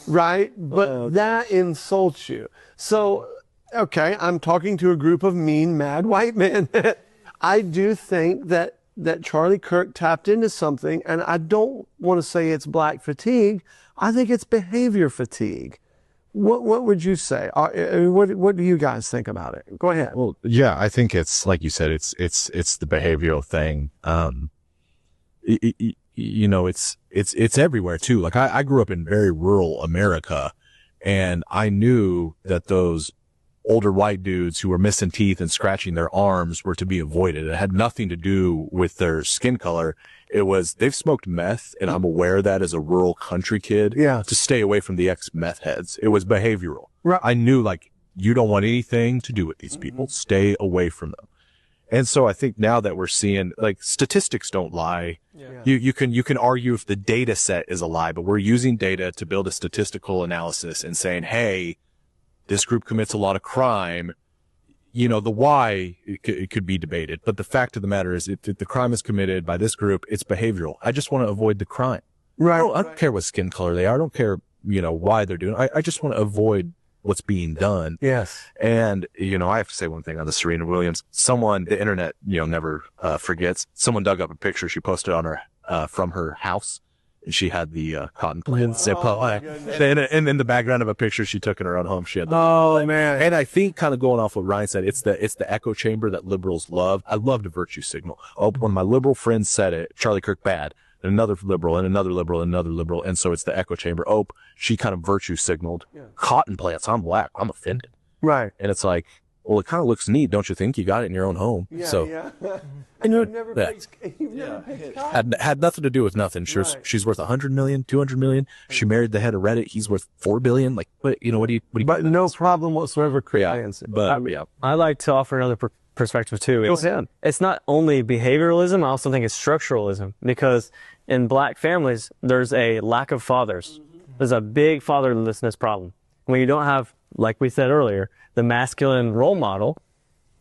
Speaker 3: right? But that insults you. So, okay, I'm talking to a group of mean, mad white men. I do think that Charlie Kirk tapped into something, and I don't want to say it's black fatigue. I think it's behavior fatigue. What would you say? What do you guys think about it? Go ahead.
Speaker 7: Well, yeah, I think it's like you said. It's the behavioral thing. It's everywhere too. Like I grew up in very rural America, and I knew that those older white dudes who were missing teeth and scratching their arms were to be avoided. It had nothing to do with their skin color. It was, they've smoked meth, and I'm aware of that as a rural country kid.
Speaker 3: Yeah.
Speaker 7: To stay away from the ex-meth heads. It was behavioral.
Speaker 3: Right.
Speaker 7: I knew, like, you don't want anything to do with these people. Stay away from them. And so I think now that we're seeing, like, statistics don't lie. Yeah. You can argue if the data set is a lie, but we're using data to build a statistical analysis and saying, hey, this group commits a lot of crime. You know, the why, it could be debated. But the fact of the matter is, if the crime is committed by this group, it's behavioral. I just want to avoid the crime.
Speaker 3: Right.
Speaker 7: I don't care what skin color they are. I don't care, why they're doing it. I just want to avoid what's being done.
Speaker 3: Yes.
Speaker 7: And, I have to say one thing on the Serena Williams. The internet, never forgets. Someone dug up a picture she posted on her, from her house. And she had the cotton plants. And in the background of a picture she took in her own home, she had the
Speaker 3: man.
Speaker 7: And I think, kind of going off what Ryan said, it's the echo chamber that liberals love. I love the virtue signal. When my liberal friends said it, Charlie Kirk bad, and another liberal, and another liberal, and another liberal, and so it's the echo chamber. She kind of virtue signaled. Yeah. Cotton plants, I'm black, I'm offended.
Speaker 3: Right.
Speaker 7: And it's like, well, it kind of looks neat, don't you think? You got it in your own home.
Speaker 3: Yeah,
Speaker 7: so.
Speaker 3: Yeah. And you've never paid cotton.
Speaker 7: Had nothing to do with nothing. She's worth 100 million, 200 million. She married the head of Reddit. He's worth 4 billion. Like, what do you?
Speaker 3: But no problem whatsoever.
Speaker 4: I like to offer another perspective too. It's not only behavioralism. I also think it's structuralism, because in black families, there's a lack of fathers. There's a big fatherlessness problem. When you don't have, like we said earlier, the masculine role model,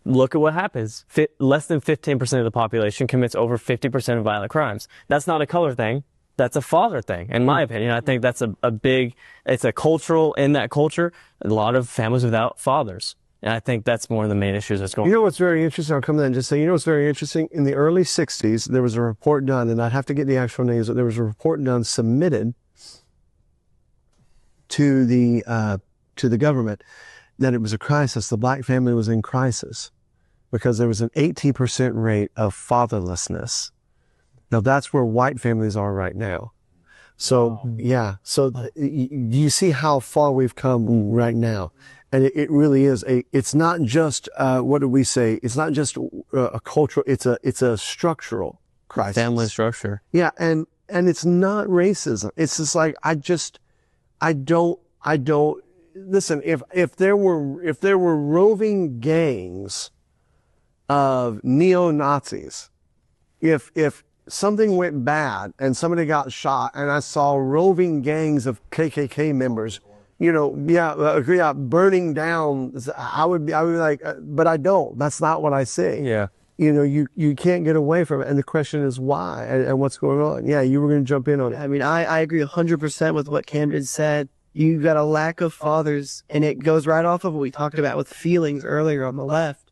Speaker 4: look at what happens. Less than 15% of the population commits over 50% of violent crimes. That's not a color thing. That's a father thing, in my opinion. I think that's it's a cultural, in that culture, a lot of families without fathers. And I think that's one of the main issues that's going on.
Speaker 3: You know what's very interesting? I'll come in and just say, what's very interesting? In the early 60s, there was a report done, and I'd have to get the actual names, but there was a report done, submitted to the government, that it was a crisis. The black family was in crisis because there was an 18% rate of fatherlessness. Now that's where white families are right now. So, yeah. So you see how far we've come right now. And it really is it's not just, what do we say? It's not just a cultural, it's a structural crisis.
Speaker 4: Family structure.
Speaker 3: Yeah. And it's not racism. It's just like, I don't, listen, if there were roving gangs of neo-Nazis, if something went bad and somebody got shot and I saw roving gangs of KKK members, burning down, I would be like, but I don't. That's not what I see.
Speaker 4: Yeah.
Speaker 3: You can't get away from it. And the question is why and what's going on. Yeah, you were going to jump in on it.
Speaker 5: I mean, I agree 100% with what Camden said. You've got a lack of fathers, and it goes right off of what we talked about with feelings earlier on the left.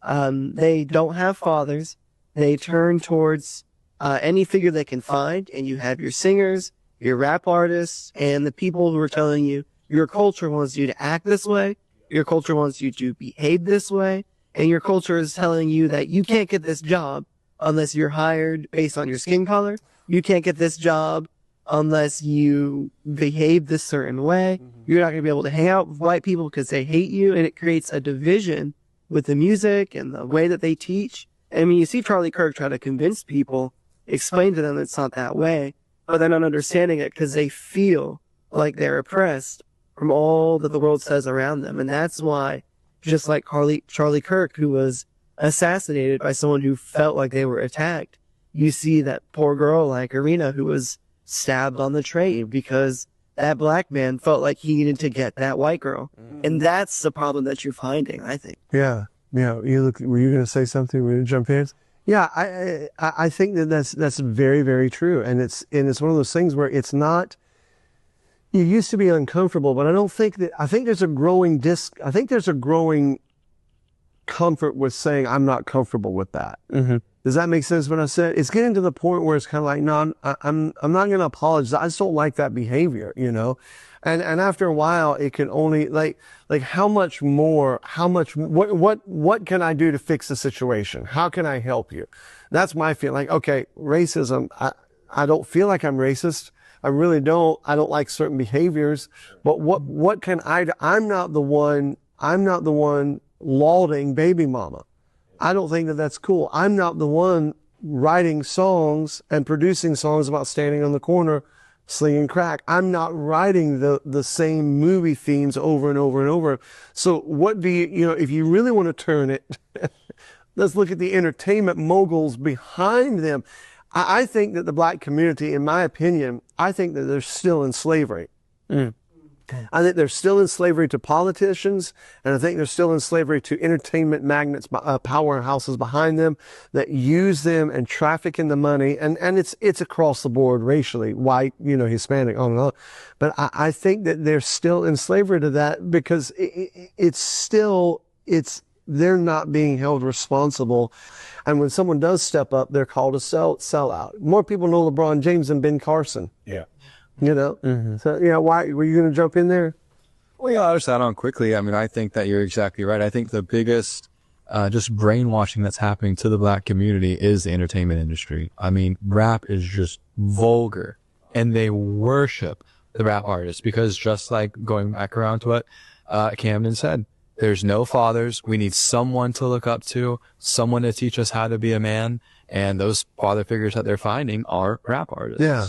Speaker 5: They don't have fathers. They turn towards any figure they can find, and you have your singers, your rap artists, and the people who are telling you your culture wants you to act this way, your culture wants you to behave this way, and your culture is telling you that you can't get this job unless you're hired based on your skin color. You can't get this job unless you behave this certain way. You're not going to be able to hang out with white people because they hate you, and it creates a division with the music and the way that they teach. I mean, you see Charlie Kirk try to convince people, explain to them it's not that way, but they're not understanding it because they feel like they're oppressed from all that the world says around them. And that's why, just like Charlie Kirk, who was assassinated by someone who felt like they were attacked, you see that poor girl like Irina who was stabbed on the train because that black man felt like he needed to get that white girl. And that's the problem that you're finding, I think.
Speaker 3: Yeah. Were you going to say something? Were you going to jump in? Yeah, I think that's very, very true. And it's one of those things where it's not, you used to be uncomfortable, but I think there's a growing comfort with saying I'm not comfortable with that. Mm-hmm. Does that make sense what I said? It's getting to the point where it's kind of like, no, I'm not going to apologize. I just don't like that behavior, And after a while, it can only like how much what can I do to fix the situation? How can I help you? That's my feeling. Like, okay, racism, I don't feel like I'm racist. I really don't. I don't like certain behaviors, but what can I do? I'm not the one lauding baby mama. I don't think that that's cool. I'm not the one writing songs and producing songs about standing on the corner slinging crack. I'm not writing the same movie themes over and over and over. So what do if you really want to turn it, let's look at the entertainment moguls behind them. I think that the black community, in my opinion, I think that they're still in slavery. I think they're still in slavery to politicians, and I think they're still in slavery to entertainment magnates, powerhouses behind them that use them and traffic in the money. And it's across the board racially, white, Hispanic, on and on. But I think that they're still in slavery to that because they're not being held responsible. And when someone does step up, they're called a sellout. More people know LeBron James than Ben Carson.
Speaker 7: Yeah.
Speaker 3: Mm-hmm. So, why were you going to jump in there?
Speaker 9: Well, I'll just add on quickly. I mean, I think that you're exactly right. I think the biggest, just brainwashing that's happening to the black community is the entertainment industry. I mean, rap is just vulgar, and they worship the rap artists because, just like going back around to what Camden said, there's no fathers. We need someone to look up to, someone to teach us how to be a man, and those father figures that they're finding are rap artists.
Speaker 3: Yeah.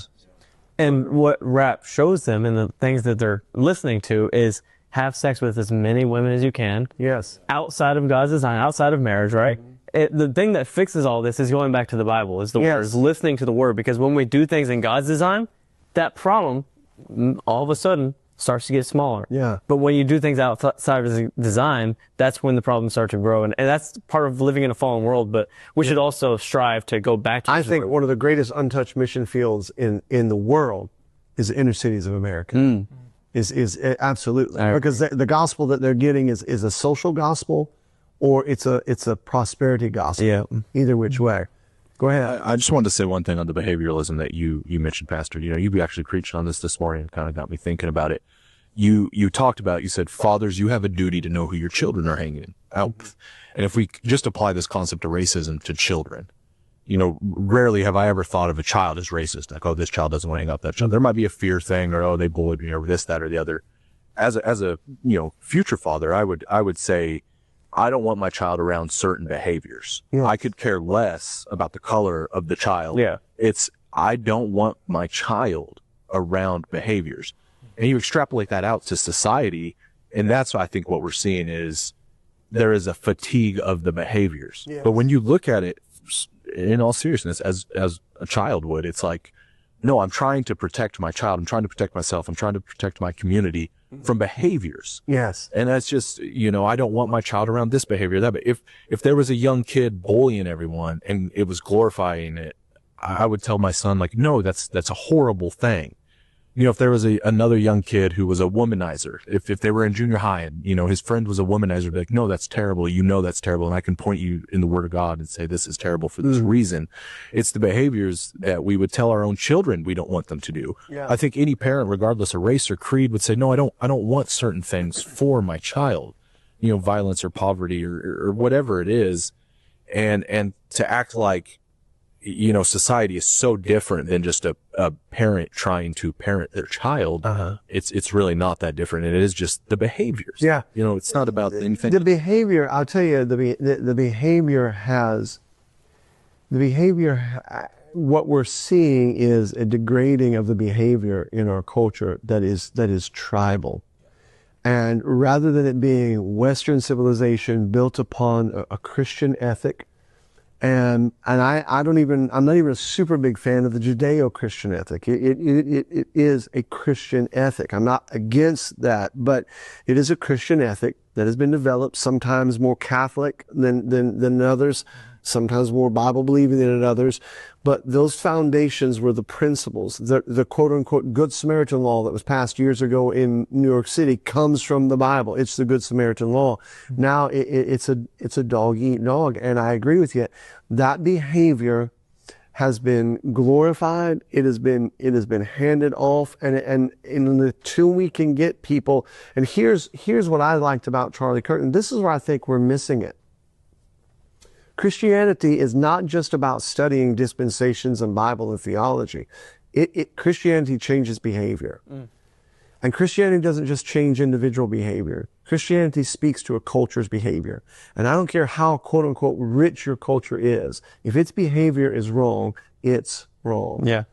Speaker 4: And what rap shows them and the things that they're listening to is have sex with as many women as you can.
Speaker 3: Yes.
Speaker 4: Outside of God's design, outside of marriage, right? The thing that fixes all this is going back to the Bible, is the word, is listening to the word. Because when we do things in God's design, that problem all of a sudden starts to get smaller.
Speaker 3: Yeah.
Speaker 4: But when you do things outside of the design, that's when the problems start to grow. And that's part of living in a fallen world, but we should also strive to go back to
Speaker 3: I think one of the greatest untouched mission fields in the world is the inner cities of America. Is absolutely. Because the gospel that they're getting is a social gospel or it's a prosperity gospel.
Speaker 4: Yeah.
Speaker 3: Either which way. Go ahead.
Speaker 7: I just wanted to say one thing on the behavioralism that you mentioned, Pastor. You actually preached on this morning and kind of got me thinking about it. You talked about, you said, fathers, you have a duty to know who your children are hanging out with. And if we just apply this concept of racism to children, rarely have I ever thought of a child as racist. Like, oh, this child doesn't want to hang out with that child. There might be a fear thing or, oh, they bullied me or this, that, or the other. as a future father, I would say, I don't want my child around certain behaviors. Yeah. I could care less about the color of the child.
Speaker 3: Yeah.
Speaker 7: I don't want my child around behaviors. And you extrapolate that out to society, and that's I think what we're seeing is there is a fatigue of the behaviors. Yeah. But when you look at it in all seriousness, as a child would, it's like, no, I'm trying to protect my child. I'm trying to protect myself. I'm trying to protect my community from behaviors.
Speaker 3: Yes.
Speaker 7: And that's just, I don't want my child around this behavior, that. But if there was a young kid bullying everyone and it was glorifying it, I would tell my son, like, no, that's a horrible thing. If there was another young kid who was a womanizer, if they were in junior high and, his friend was a womanizer, be like, no, that's terrible. That's terrible. And I can point you in the Word of God and say, this is terrible for this reason. It's the behaviors that we would tell our own children we don't want them to do. Yeah. I think any parent, regardless of race or creed, would say, no, I don't want certain things for my child, violence or poverty or whatever it is. And to act like, society is so different than just a parent trying to parent their child. Uh-huh. It's really not that different. And it is just the behaviors.
Speaker 3: Yeah.
Speaker 7: It's not about anything.
Speaker 3: The behavior, I'll tell you, what we're seeing is a degrading of the behavior in our culture that is tribal. And rather than it being Western civilization built upon a Christian ethic, and I'm not even a super big fan of the Judeo-Christian ethic. It is a Christian ethic. I'm not against that, but it is a Christian ethic that has been developed, sometimes more Catholic than others, sometimes more Bible believing than others. But those foundations were the principles. The quote unquote Good Samaritan law that was passed years ago in New York City comes from the Bible. It's the Good Samaritan law. Now it's a dog eat dog. And I agree with you. That behavior has been glorified. It has been handed off. And until we can get people, and here's what I liked about Charlie Kirk, and this is where I think we're missing it. Christianity is not just about studying dispensations and Bible and theology. Christianity changes behavior. And Christianity doesn't just change individual behavior. Christianity speaks to a culture's behavior. And I don't care how quote unquote rich your culture is. If its behavior is wrong, it's wrong.
Speaker 4: Yeah.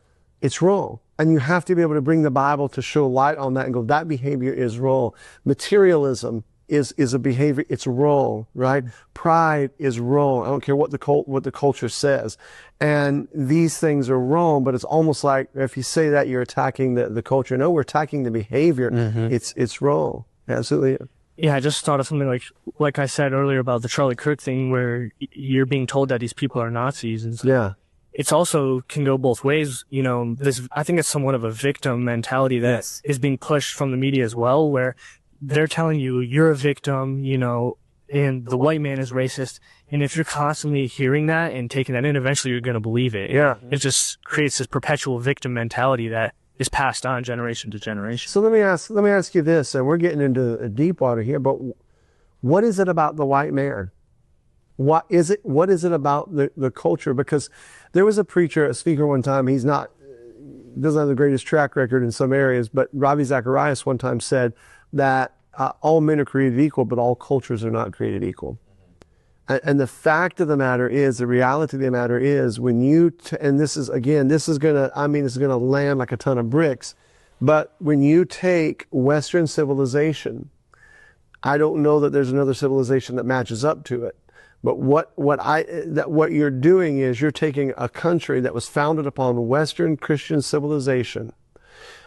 Speaker 3: It's wrong. And you have to be able to bring the Bible to show light on that and go, that behavior is wrong. Materialism is a behavior, it's wrong, right? Pride is wrong. I don't care what the culture says. And these things are wrong, but it's almost like if you say that, you're attacking the culture. No, we're attacking the behavior. Mm-hmm. It's wrong. Absolutely.
Speaker 8: Yeah, I just thought of something like I said earlier about the Charlie Kirk thing, where you're being told that these people are Nazis. And so
Speaker 3: yeah.
Speaker 8: It's also can go both ways. I think it's somewhat of a victim mentality that is being pushed from the media as well, where they're telling you you're a victim, and the white man is racist. And if you're constantly hearing that and taking that in, eventually you're going to believe it. Yeah. It just creates this perpetual victim mentality that is passed on generation to generation.
Speaker 3: So let me ask you this, and we're getting into deep water here, but what is it about the white man? What is it about the culture? Because there was a speaker one time, doesn't have the greatest track record in some areas, but Ravi Zacharias one time said that all men are created equal, but all cultures are not created equal. And the fact of the matter is, the reality of the matter is, when you, and this is gonna land like a ton of bricks, but when you take Western civilization, I don't know that there's another civilization that matches up to it. But what you're doing is you're taking a country that was founded upon Western Christian civilization,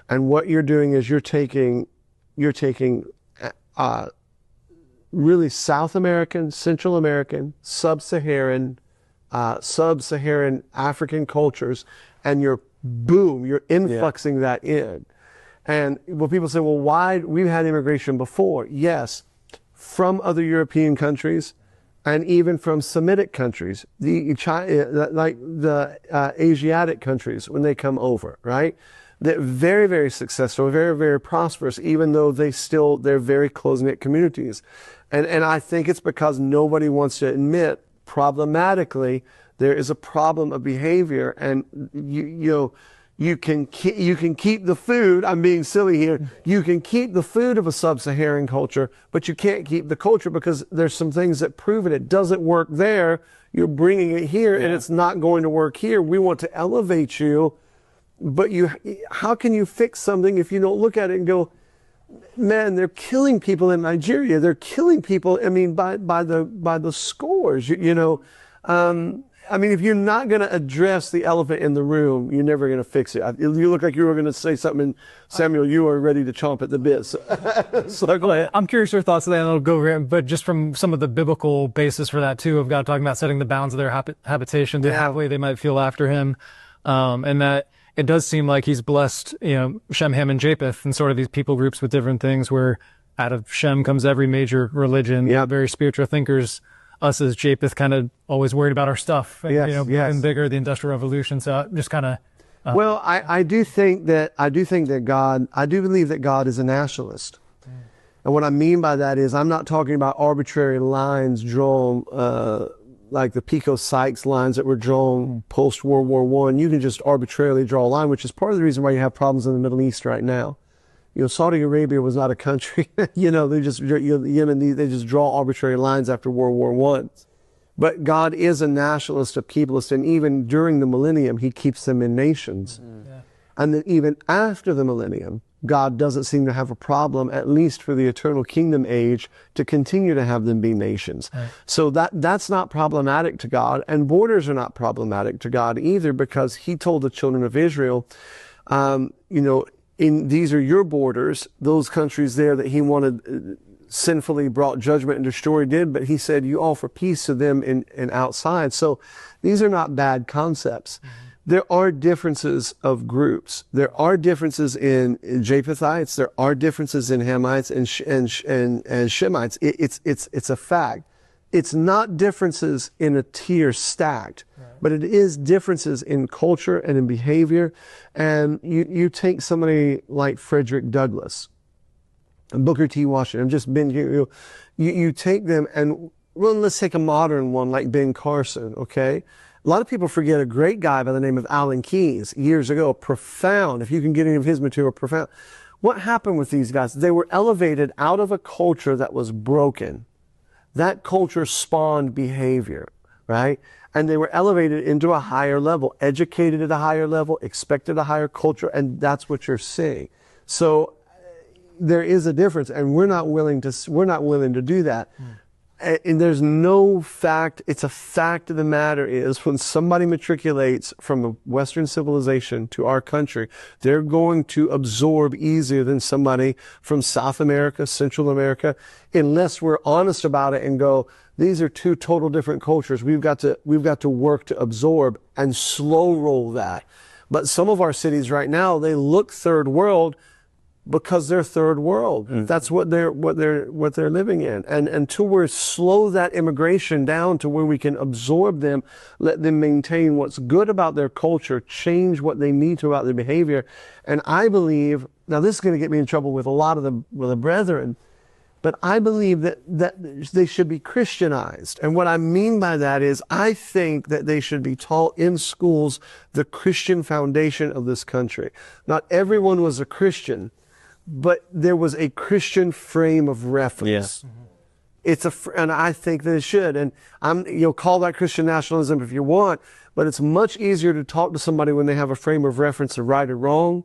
Speaker 3: and what you're doing is you're taking really South American, Central American, Sub-Saharan African cultures, and you're influxing that in. And well, people say, well, why? We've had immigration before. Yes, from other European countries, and even from Semitic countries, the Asiatic countries when they come over, right? They're very, very successful, very, very prosperous, even though they're very close-knit communities. And I think it's because nobody wants to admit, problematically, there is a problem of behavior. And You can keep the food. I'm being silly here. You can keep the food of a sub-Saharan culture, but you can't keep the culture because there's some things that prove it doesn't work there. You're bringing it here, and it's not going to work here. We want to elevate you, but how can you fix something if you don't look at it and go, man, they're killing people in Nigeria. They're killing people. I mean, by the scores. I mean, if you're not going to address the elephant in the room, you're never going to fix it. You look like you were going to say something, and Samuel, you are ready to chomp at the bit. So go ahead.
Speaker 6: I'm curious your thoughts on that, and I'll go, but just from some of the biblical basis for that too, of God talking about setting the bounds of their habitation, the halfway they might feel after him, and that it does seem like he's blessed, Shem, Ham, and Japheth, and sort of these people groups with different things, where out of Shem comes every major religion, very spiritual thinkers. Us as Japheth kind of always worried about our stuff, and bigger, the Industrial Revolution. So just kind of.
Speaker 3: Well, I do believe that God is a nationalist. And what I mean by that is I'm not talking about arbitrary lines drawn, like the Pico-Sykes lines that were drawn post-World War I. You can just arbitrarily draw a line, which is part of the reason why you have problems in the Middle East right now. Saudi Arabia was not a country. They just Yemen. They just draw arbitrary lines after World War I. But God is a nationalist, a peopleist, and even during the millennium, He keeps them in nations. And then even after the millennium, God doesn't seem to have a problem, at least for the eternal kingdom age, to continue to have them be nations. So that's not problematic to God, and borders are not problematic to God either, because He told the children of Israel, these are your borders, those countries there that He wanted sinfully brought judgment and destroyed did, but He said you offer peace to them in outside. So these are not bad concepts. There are differences of groups. There are differences in Japhethites. There are differences in Hamites and Shemites. It's a fact. It's not differences in a tier stacked, but it is differences in culture and in behavior. And you take somebody like Frederick Douglass, Booker T. Washington. I've just been here. You take them, and let's take a modern one like Ben Carson. Okay, a lot of people forget a great guy by the name of Alan Keyes years ago. Profound. If you can get any of his material, profound. What happened with these guys? They were elevated out of a culture that was broken. That culture spawned behavior, right? And they were elevated into a higher level, educated at a higher level, expected a higher culture, and that's what you're seeing. So there is a difference, and we're not willing to do that. And there's no fact. It's a fact of the matter is when somebody matriculates from a Western civilization to our country, they're going to absorb easier than somebody from South America, Central America, unless we're honest about it and go, these are two total different cultures. We've got to work to absorb and slow roll that. But some of our cities right now, they look third world because they're third world. That's what they're living in. And until we slow that immigration down to where we can absorb them, let them maintain what's good about their culture, change what they need to about their behavior. And I believe, now this is going to get me in trouble with a lot of the brethren, but I believe that they should be Christianized. And what I mean by that is I think that they should be taught in schools the Christian foundation of this country. Not everyone was a Christian, but there was a Christian frame of reference. And I think that it should. And call that Christian nationalism if you want, but it's much easier to talk to somebody when they have a frame of reference of right or wrong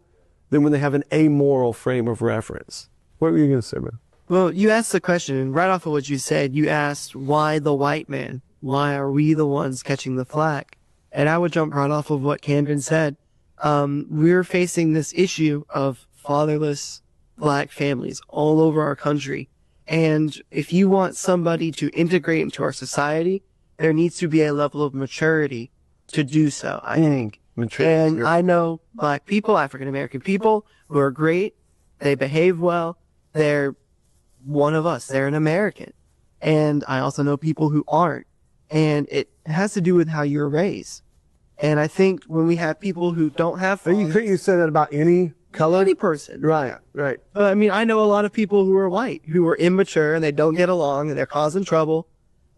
Speaker 3: than when they have an amoral frame of reference. What were you going to say, man?
Speaker 5: Well, you asked the question, right off of what you said, you asked, why the white man? Why are we the ones catching the flack? And I would jump right off of what Camden said. We're facing this issue of fatherless Black families all over our country. And if you want somebody to integrate into our society, there needs to be a level of maturity to do so, I think. And I know Black people, African American people, who are great. They behave well. They're one of us. They're an American. And I also know people who aren't. And it has to do with how you're raised. And I think when we have people who don't have fathers,
Speaker 3: you said that about any color?
Speaker 5: Any person.
Speaker 3: Right.
Speaker 5: I mean, I know a lot of people who are white, who are immature, and they don't get along, and they're causing trouble.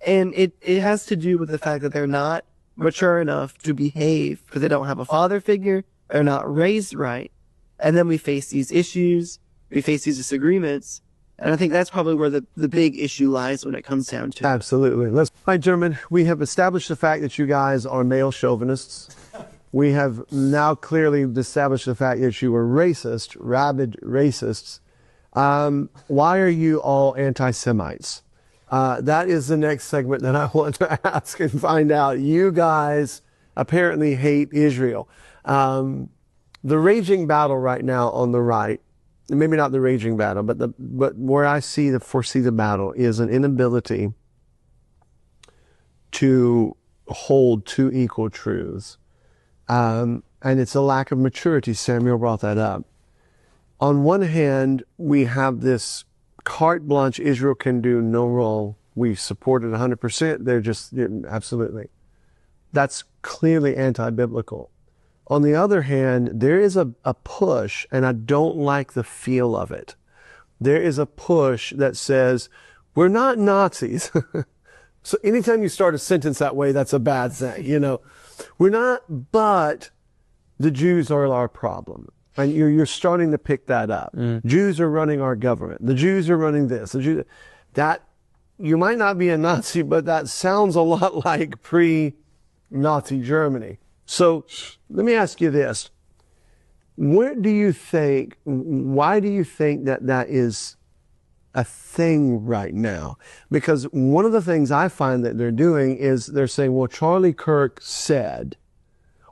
Speaker 5: And it has to do with the fact that they're not mature enough to behave, because they don't have a father figure, are not raised right. And then we face these issues, we face these disagreements. And I think that's probably where the big issue lies when it comes down to it.
Speaker 3: Absolutely. All right, gentlemen, we have established the fact that you guys are male chauvinists. We have now clearly established the fact that you are racist, rabid racists. Why are you all anti-Semites? That is the next segment that I want to ask and find out. You guys apparently hate Israel. The raging battle right now on the right, maybe not the raging battle, but where I foresee the battle is an inability to hold two equal truths. And it's a lack of maturity. Samuel brought that up. On one hand, we have this carte blanche, Israel can do no wrong. We support it 100%. They're just, absolutely. That's clearly anti-biblical. On the other hand, there is a push, and I don't like the feel of it. There is a push that says, we're not Nazis. So anytime you start a sentence that way, that's a bad thing, you know. We're not, but the Jews are our problem. And you're starting to pick that up. Jews are running our government. The Jews are running this. That, you might not be a Nazi, but that sounds a lot like pre-Nazi Germany. So let me ask you this. Why do you think that is a thing right now? Because one of the things I find that they're doing is they're saying, well, Charlie Kirk said,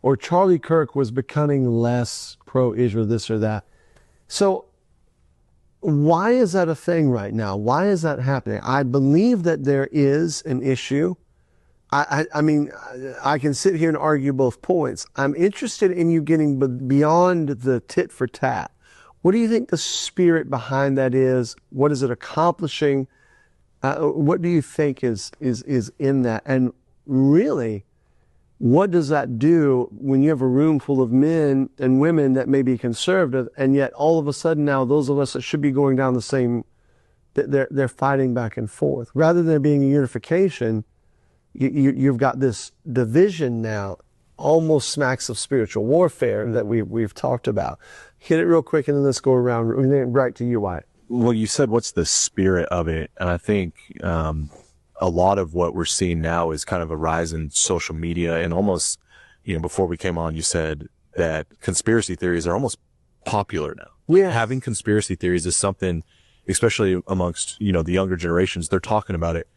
Speaker 3: or Charlie Kirk was becoming less pro-Israel, this or that. So why is that a thing right now? Why is that happening? I believe that there is an issue. I mean, I can sit here and argue both points. I'm interested in you getting beyond the tit for tat. What do you think the spirit behind that is? What is it accomplishing? What do you think is in that? And really, what does that do when you have a room full of men and women that may be conservative, and yet all of a sudden now those of us that should be going down the same, they're fighting back and forth. Rather than being a unification, you've got this division now, almost smacks of spiritual warfare that we've talked about. Hit it real quick and then let's go around right to you, Wyatt.
Speaker 7: Well, you said what's the spirit of it, and I think a lot of what we're seeing now is kind of a rise in social media, and almost, you know, before we came on, you said that conspiracy theories are almost popular now.
Speaker 3: Yeah.
Speaker 7: Having conspiracy theories is something, especially amongst, you know, the younger generations, they're talking about it.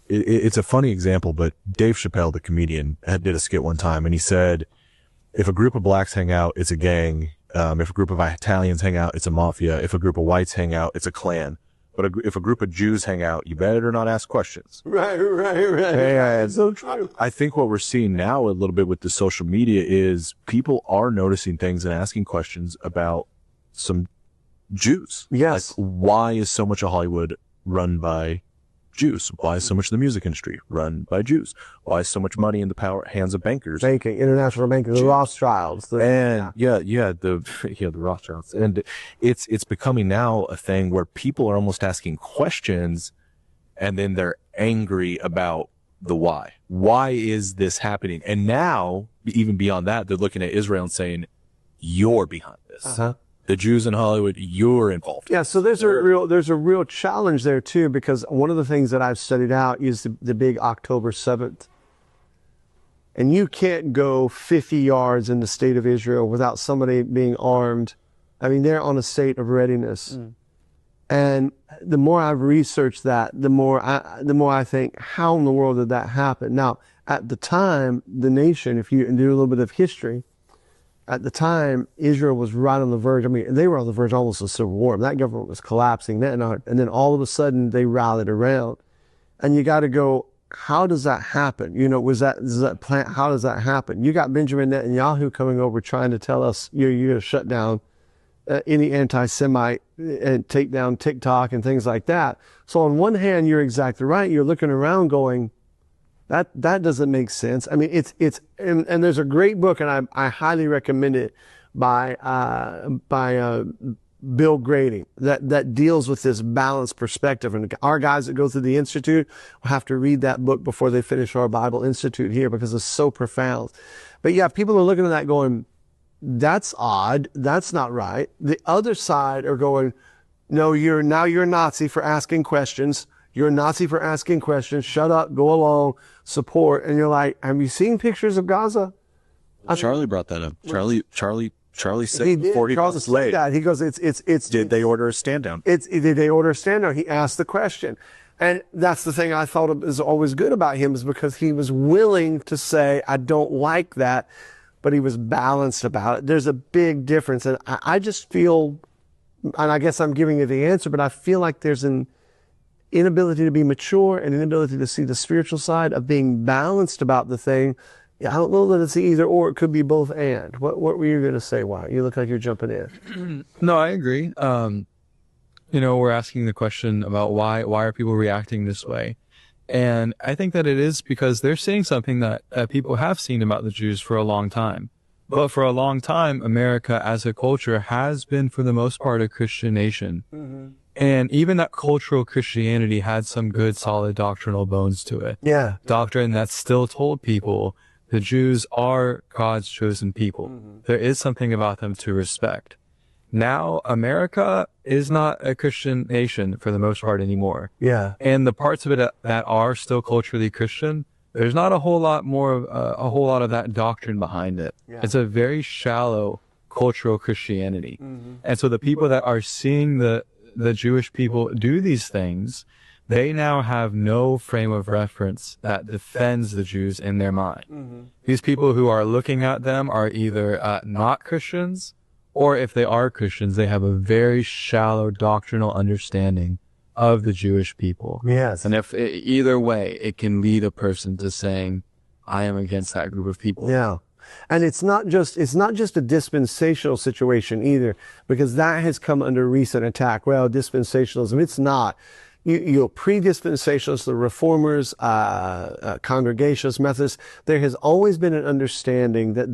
Speaker 7: It's a funny example, but Dave Chappelle, the comedian, did a skit one time, and he said, if a group of blacks hang out, it's a gang. If a group of Italians hang out, it's a mafia. If a group of whites hang out, it's a clan. But if a group of Jews hang out, you better not ask questions.
Speaker 3: Right. Yeah, so true.
Speaker 7: I think what we're seeing now a little bit with the social media is people are noticing things and asking questions about some Jews.
Speaker 3: Yes.
Speaker 7: Like, why is so much of Hollywood run by Jews? Why is so much of the music industry run by Jews? Why is so much money in the hands of bankers?
Speaker 3: Banking, international banking, the Rothschilds.
Speaker 7: The Rothschilds. And it's becoming now a thing where people are almost asking questions and then they're angry about the why. Why is this happening? And now, even beyond that, they're looking at Israel and saying, you're behind this.
Speaker 3: Uh-huh.
Speaker 7: The Jews in Hollywood, you're involved.
Speaker 3: Yeah, so there's a real challenge there too, because one of the things that I've studied out is the big October 7th. And you can't go 50 yards in the state of Israel without somebody being armed. I mean, they're on a state of readiness. And the more I've researched that, the more I think, how in the world did that happen? Now, at the time, the nation, if you do a little bit of history, at the time, Israel was right on the verge. I mean, they were on the verge almost of civil war. That government was collapsing. And then all of a sudden, they rallied around. And you got to go, how does that happen? You know, does that plan? How does that happen? You got Benjamin Netanyahu coming over trying to tell us you're going to shut down any anti-Semite and take down TikTok and things like that. So on one hand, you're exactly right. You're looking around going, that doesn't make sense. I mean, and there's a great book, and I highly recommend it by Bill Grady that deals with this balanced perspective. And our guys that go through the Institute will have to read that book before they finish our Bible Institute here because it's so profound. But yeah, people are looking at that going, that's odd. That's not right. The other side are going, no, you're a Nazi for asking questions. You're a Nazi for asking questions. Shut up, go along, support. And you're like, have you seen pictures of Gaza?
Speaker 7: Charlie brought that up. Charlie said
Speaker 3: he did.
Speaker 7: before he
Speaker 3: Charles
Speaker 7: was late.
Speaker 3: that. He goes,
Speaker 7: Did they order a stand down?
Speaker 3: Did they order a stand down? He asked the question. And that's the thing I thought is always good about him, is because he was willing to say, I don't like that, but he was balanced about it. There's a big difference. And I just feel, and I guess I'm giving you the answer, but I feel like there's an inability to be mature and inability to see the spiritual side of being balanced about the thing. I don't know that it's either or. It could be both and. What were you going to say, Wyatt? You look like you're jumping in.
Speaker 9: No, I agree. We're asking the question about why are people reacting this way? And I think that it is because they're seeing something that people have seen about the Jews for a long time. But for a long time, America as a culture has been, for the most part, a Christian nation. Mm-hmm. And even that cultural Christianity had some good, solid doctrinal bones to it.
Speaker 3: Yeah.
Speaker 9: Doctrine that still told people the Jews are God's chosen people. Mm-hmm. There is something about them to respect. Now, America is not a Christian nation for the most part anymore.
Speaker 3: Yeah.
Speaker 9: And the parts of it that are still culturally Christian, there's not a whole lot of that doctrine behind it. Yeah. It's a very shallow cultural Christianity. Mm-hmm. And so the people that are seeing the Jewish people do these things, they now have no frame of reference that defends the Jews in their mind. Mm-hmm. These people who are looking at them are either not Christians, or if they are Christians, they have a very shallow doctrinal understanding of the Jewish people.
Speaker 3: Yes.
Speaker 9: And either way, it can lead a person to saying, I am against that group of people.
Speaker 3: Yeah. And it's not just a dispensational situation either, because that has come under recent attack. Well, dispensationalism, it's not. Pre-dispensationalists, the reformers, Congregationalists, Methodists, there has always been an understanding that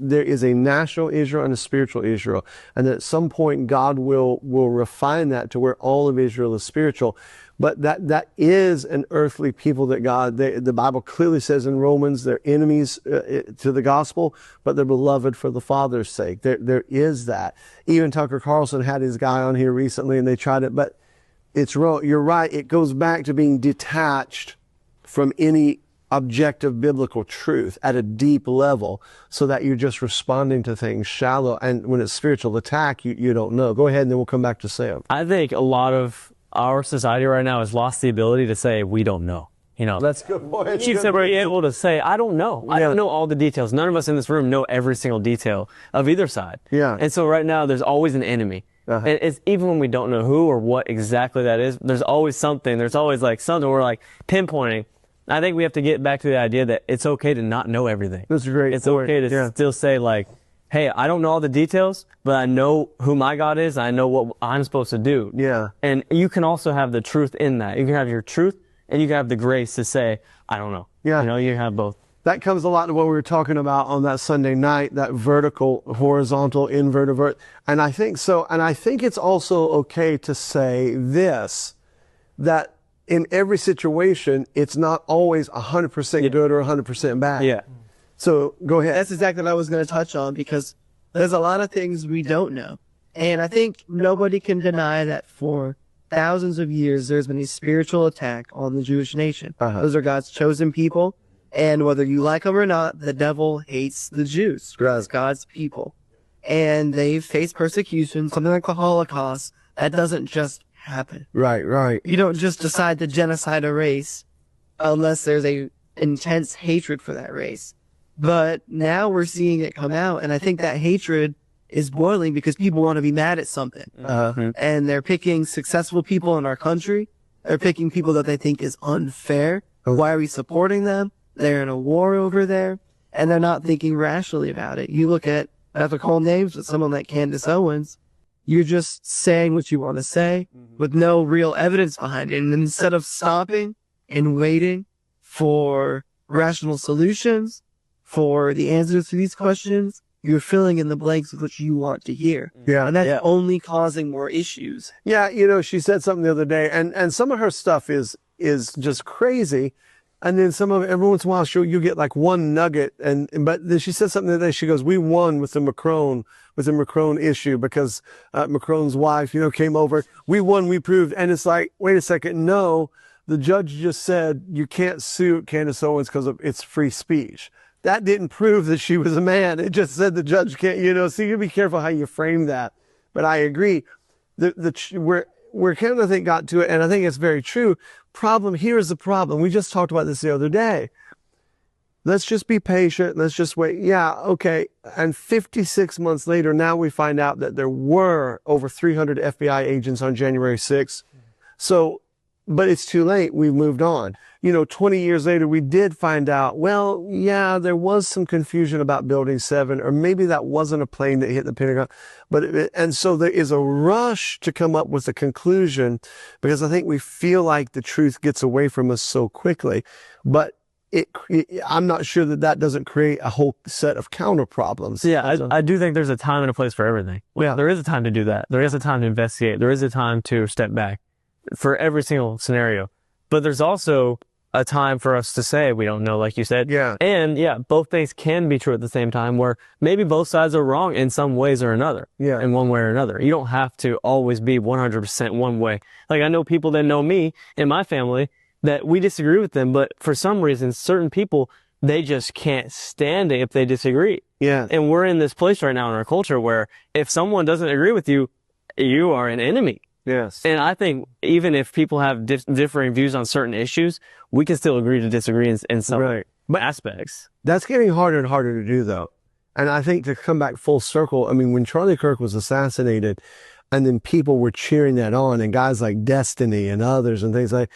Speaker 3: there is a national Israel and a spiritual Israel, and that at some point God will refine that to where all of Israel is spiritual. But that is an earthly people that the Bible clearly says in Romans, they're enemies to the gospel, but they're beloved for the Father's sake. There is that. Even Tucker Carlson had his guy on here recently, and they tried it, but it's wrong. You're right. It goes back to being detached from any objective biblical truth at a deep level, so that you're just responding to things shallow. And when it's spiritual attack, you don't know. Go ahead, and then we'll come back to Sam.
Speaker 4: I think a lot of our society right now has lost the ability to say, we don't know.
Speaker 3: That's a good point.
Speaker 4: You said we're able to say, I don't know. I don't know all the details. None of us in this room know every single detail of either side.
Speaker 3: Yeah.
Speaker 4: And so right now, there's always an enemy. Uh-huh. And it's even when we don't know who or what exactly that is, there's always something. There's always something we're pinpointing. I think we have to get back to the idea that it's okay to not know everything.
Speaker 3: That's great.
Speaker 4: It's okay to still say hey, I don't know all the details, but I know who my God is. I know what I'm supposed to do.
Speaker 3: Yeah.
Speaker 4: And you can also have the truth in that. You can have your truth, and you can have the grace to say, I don't know.
Speaker 3: Yeah.
Speaker 4: You have both.
Speaker 3: That comes a lot to what we were talking about on that Sunday night, that vertical, horizontal, inverted. And I think so. And I think it's also okay to say this, that in every situation, it's not always 100% good or 100% bad.
Speaker 4: Yeah.
Speaker 3: So go ahead.
Speaker 5: That's exactly what I was going to touch on, because there's a lot of things we don't know. And I think nobody can deny that for thousands of years, there's been a spiritual attack on the Jewish nation. Uh-huh. Those are God's chosen people. And whether you like them or not, the devil hates the Jews as God's people. And they've faced persecution, something like the Holocaust. That doesn't just happen.
Speaker 3: Right.
Speaker 5: You don't just decide to genocide a race unless there's a intense hatred for that race. But now we're seeing it come out, and I think that hatred is boiling because people want to be mad at something. Uh-huh. And they're picking successful people in our country. They're picking people that they think is unfair. Why are we supporting them? They're in a war over there, and they're not thinking rationally about it. You look at, I have to call names, but someone like Candace Owens, you're just saying what you want to say with no real evidence behind it. And instead of stopping and waiting for rational solutions, for the answers to these questions, you're filling in the blanks with what you want to hear.
Speaker 3: Yeah.
Speaker 5: And that's only causing more issues.
Speaker 3: Yeah, she said something the other day, and some of her stuff is just crazy. And then some of it, every once in a while, you get like one nugget. But then she said something the other day. She goes, "We won with the Macron issue because Macron's wife, came over. We won, we proved." And it's like, wait a second, no, the judge just said you can't sue Candace Owens because it's free speech. That didn't prove that she was a man. It just said the judge can't, so you be careful how you frame that. But I agree. Where Canada, I think, got to it, and I think it's very true. Here's the problem. We just talked about this the other day. Let's just be patient. Let's just wait. Yeah, okay. And 56 months later, now we find out that there were over 300 FBI agents on January 6th. So, but it's too late. We've moved on. 20 years later, we did find out, well, yeah, there was some confusion about Building 7, or maybe that wasn't a plane that hit the Pentagon. And so there is a rush to come up with a conclusion because I think we feel like the truth gets away from us so quickly. But I'm not sure that doesn't create a whole set of counter problems.
Speaker 4: Yeah, I do think there's a time and a place for everything. Yeah. There is a time to do that. There is a time to investigate. There is a time to step back for every single scenario. But there's also a time for us to say we don't know, like you said.
Speaker 3: Yeah.
Speaker 4: And both things can be true at the same time, where maybe both sides are wrong in some ways or another.
Speaker 3: Yeah.
Speaker 4: In one way or another. You don't have to always be 100% one way. Like, I know people that know me and my family that we disagree with them, but for some reason, certain people, they just can't stand it if they disagree.
Speaker 3: Yeah.
Speaker 4: And we're in this place right now in our culture where if someone doesn't agree with you, you are an enemy.
Speaker 3: Yes.
Speaker 4: And I think even if people have differing views on certain issues, we can still agree to disagree in some aspects.
Speaker 3: That's getting harder and harder to do, though. And I think to come back full circle, I mean, when Charlie Kirk was assassinated, and then people were cheering that on, and guys like Destiny and others and things like,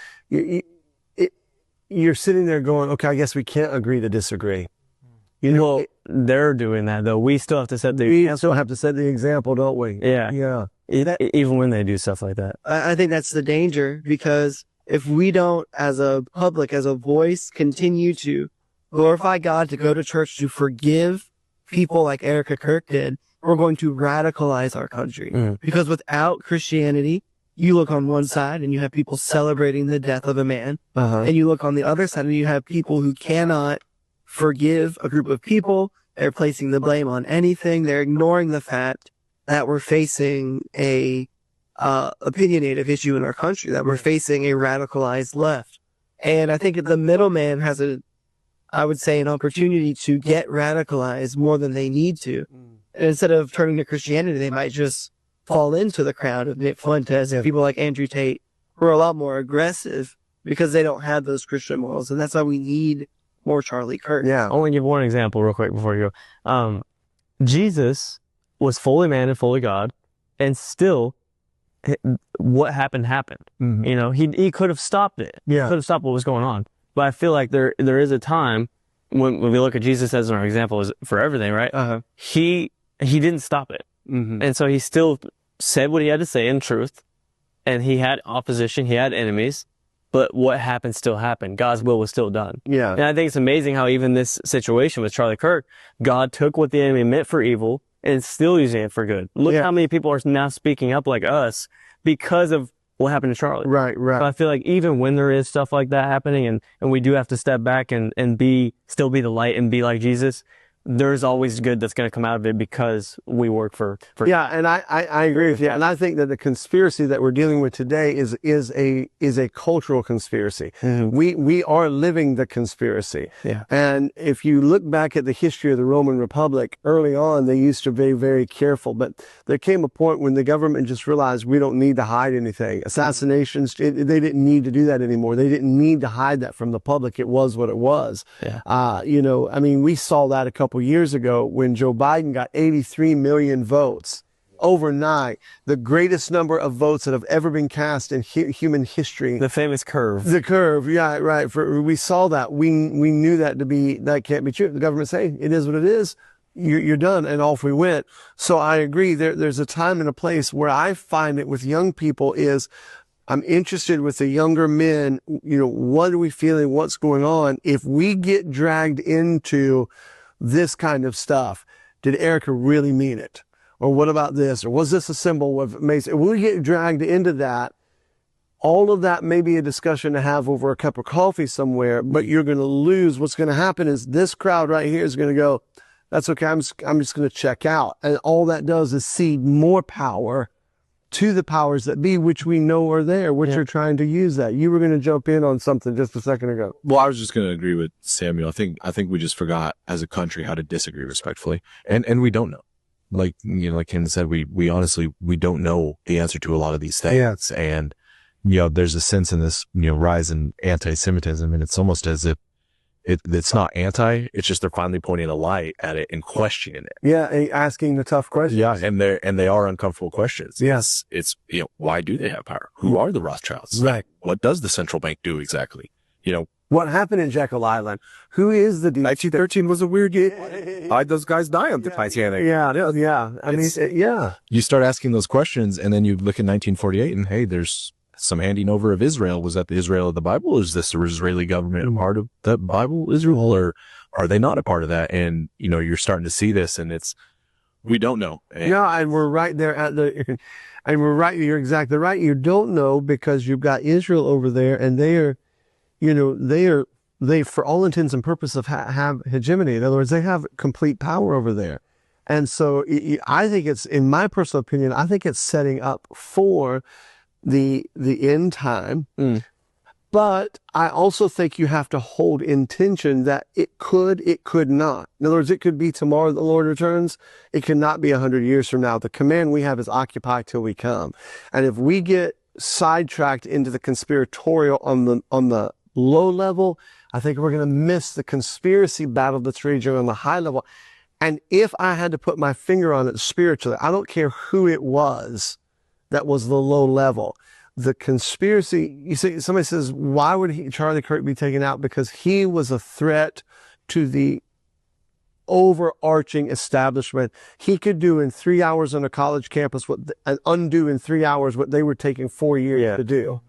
Speaker 3: you're sitting there going, okay, I guess we can't agree to disagree.
Speaker 4: They're doing that, though. We still have to set
Speaker 3: the example, don't we?
Speaker 4: Yeah.
Speaker 3: Yeah.
Speaker 4: Even when they do stuff like that.
Speaker 5: I think that's the danger, because if we don't, as a public, as a voice, continue to glorify God, to go to church, to forgive people like Erica Kirk did, we're going to radicalize our country. Because without Christianity, you look on one side and you have people celebrating the death of a man. And you look on the other side and you have people who cannot forgive a group of people. They're placing the blame on anything. They're ignoring the fact that we're facing a opinionated issue in our country, that we're facing a radicalized left. And I think the middleman has I would say, an opportunity to get radicalized more than they need to. And instead of turning to Christianity, they might just fall into the crowd of Nick Fuentes and people like Andrew Tate, who are a lot more aggressive because they don't have those Christian morals. And that's why we need more Charlie Kirk.
Speaker 3: Yeah.
Speaker 4: I'll only give one example real quick before you go. Jesus was fully man and fully God, and still what happened. Mm-hmm. He could have stopped it.
Speaker 3: Yeah.
Speaker 4: He could have stopped what was going on. But I feel like there is a time when we look at Jesus as our example is for everything, right?
Speaker 3: Uh-huh.
Speaker 4: He didn't stop it.
Speaker 3: Mm-hmm.
Speaker 4: And so he still said what he had to say in truth, and he had opposition, he had enemies, but what happened still happened. God's will was still done.
Speaker 3: Yeah.
Speaker 4: And I think it's amazing how even this situation with Charlie Kirk, God took what the enemy meant for evil and still using it for good. Look how many people are now speaking up like us because of what happened to Charlie.
Speaker 3: Right.
Speaker 4: So I feel like even when there is stuff like that happening and we do have to step back and still be the light and be like Jesus, there's always good that's going to come out of it because we work for.
Speaker 3: Yeah. And I agree with you. And I think that the conspiracy that we're dealing with today is a cultural conspiracy. Mm-hmm. We are living the conspiracy.
Speaker 4: Yeah.
Speaker 3: And if you look back at the history of the Roman Republic, early on, they used to be very careful, but there came a point when the government just realized we don't need to hide anything. Assassinations, they didn't need to do that anymore. They didn't need to hide that from the public. It was what it was.
Speaker 4: Yeah.
Speaker 3: We saw that a couple years ago when Joe Biden got 83 million votes overnight, the greatest number of votes that have ever been cast in human history.
Speaker 4: The famous curve.
Speaker 3: The curve, yeah, right. We saw that. We knew that can't be true. The government say it is what it is. You're done, and off we went. So I agree. There's a time and a place where I find it with young people is I'm interested with the younger men. What are we feeling? What's going on? If we get dragged into this kind of stuff, did Erica really mean it? Or what about this? Or was this a symbol of Mason? We get dragged into that. All of that may be a discussion to have over a cup of coffee somewhere, but you're going to lose. What's going to happen is this crowd right here is going to go, that's okay, I'm just going to check out. And all that does is cede more power to the powers that be, which we know are there, which are trying to use that. You were going to jump in on something just a second ago.
Speaker 7: Well, I was just going to agree with Samuel. I think we just forgot as a country how to disagree respectfully. And we don't know. Like, you know, like Ken said, we honestly, we don't know the answer to a lot of these things. Yeah. And, you know, there's a sense in this, you know, rise in anti-Semitism, and it's almost as if it's not anti, it's just they're finally pointing a light at it and questioning it.
Speaker 3: Yeah, and asking the tough questions.
Speaker 7: Yeah, and they are uncomfortable questions.
Speaker 3: Yes.
Speaker 7: It's, you know, why do they have power? Who are the Rothschilds?
Speaker 3: Right.
Speaker 7: What does the central bank do exactly? You know,
Speaker 3: what happened in Jekyll Island? Who is the dude?
Speaker 7: 1913 was a weird year. Why'd those guys die on the Titanic?
Speaker 3: Yeah. I mean, yeah.
Speaker 7: You start asking those questions, and then you look at 1948, and hey, there's some handing over of Israel. Was that the Israel of the Bible? Is this the Israeli government a part of the Bible, Israel, or are they not a part of that? And, you know, you're starting to see this, and we don't know.
Speaker 3: And we're right there and we're right. You're exactly right. You don't know because you've got Israel over there, and they for all intents and purposes have hegemony. In other words, they have complete power over there. And so I think in my personal opinion, I think it's setting up for the end time. But I also think you have to hold intention that it could not. In other words, it could be tomorrow the Lord returns. It cannot be 100 years from now. The command we have is occupy till we come. And if we get sidetracked into the conspiratorial on the low level, I think we're going to miss the conspiracy battle that's raging on the high level. And if I had to put my finger on it spiritually, I don't care who it was that was the low level. The conspiracy, you see, somebody says, why would Charlie Kirk be taken out? Because he was a threat to the overarching establishment. He could do in 3 hours on a college campus and undo in 3 hours what they were taking 4 years to do.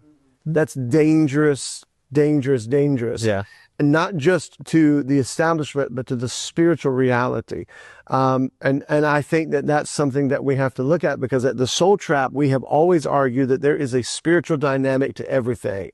Speaker 3: That's dangerous. Yeah. And not just to the establishment, but to the spiritual reality. And I think that that's something that we have to look at, because at the Soul Trap, we have always argued that there is a spiritual dynamic to everything.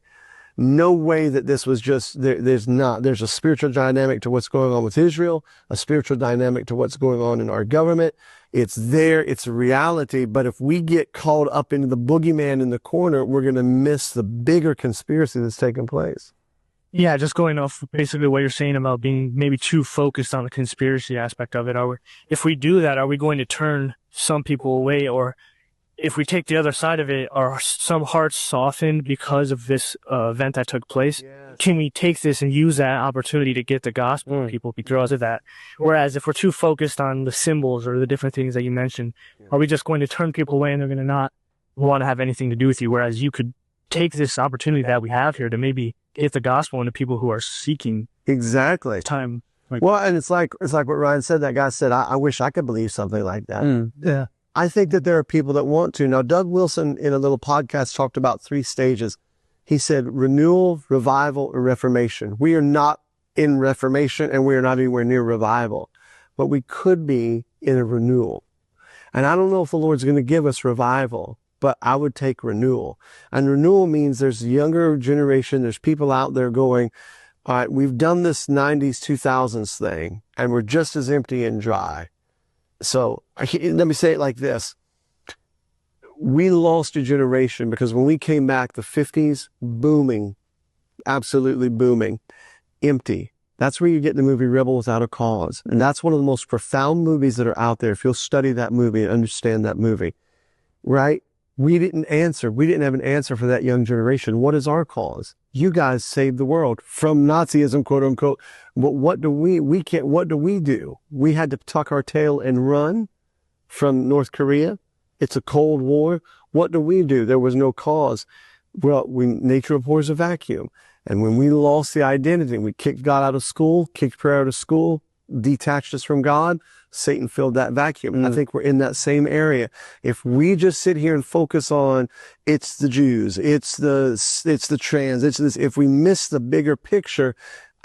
Speaker 3: No way that this was just, there's not. There's a spiritual dynamic to what's going on with Israel, a spiritual dynamic to what's going on in our government. It's there, it's a reality, but if we get caught up into the boogeyman in the corner, we're going to miss the bigger conspiracy that's taking place.
Speaker 8: Yeah, just going off basically what you're saying about being maybe too focused on the conspiracy aspect of it. If we do that, are we going to turn some people away? Or if we take the other side of it, are some hearts softened because of this event that took place? Yes. Can we take this and use that opportunity to get the gospel to people because of that? Whereas if we're too focused on the symbols or the different things that you mentioned, are we just going to turn people away and they're going to not want to have anything to do with you? Whereas you could take this opportunity that we have here to maybe get the gospel into people who are seeking time.
Speaker 3: Well, and it's like what Ryan said. That guy said, I wish I could believe something like that.
Speaker 6: Yeah.
Speaker 3: I think that there are people that want to. Now, Doug Wilson in a little podcast talked about 3 stages. He said renewal, revival, and reformation. We are not in reformation, and we are not anywhere near revival, but we could be in a renewal. And I don't know if the Lord's going to give us revival, but I would take renewal. And renewal means there's a younger generation, there's people out there going, all right, we've done this 90s, 2000s thing, and we're just as empty and dry. So let me say it like this. We lost a generation because when we came back, the 50s, booming, absolutely booming, empty. That's where you get the movie Rebel Without a Cause. And that's one of the most profound movies that are out there. If you'll study that movie and understand that movie, right? We didn't answer. We didn't have an answer for that young generation. What is our cause? You guys saved the world from Nazism, quote unquote. But what do what do we do? We had to tuck our tail and run from North Korea. It's a Cold War. What do? There was no cause. Well, nature abhors a vacuum. And when we lost the identity, we kicked God out of school, kicked prayer out of school, detached us from God, Satan filled that vacuum. I think we're in that same area. If we just sit here and focus on it's the Jews, it's the trans, it's this, if we miss the bigger picture,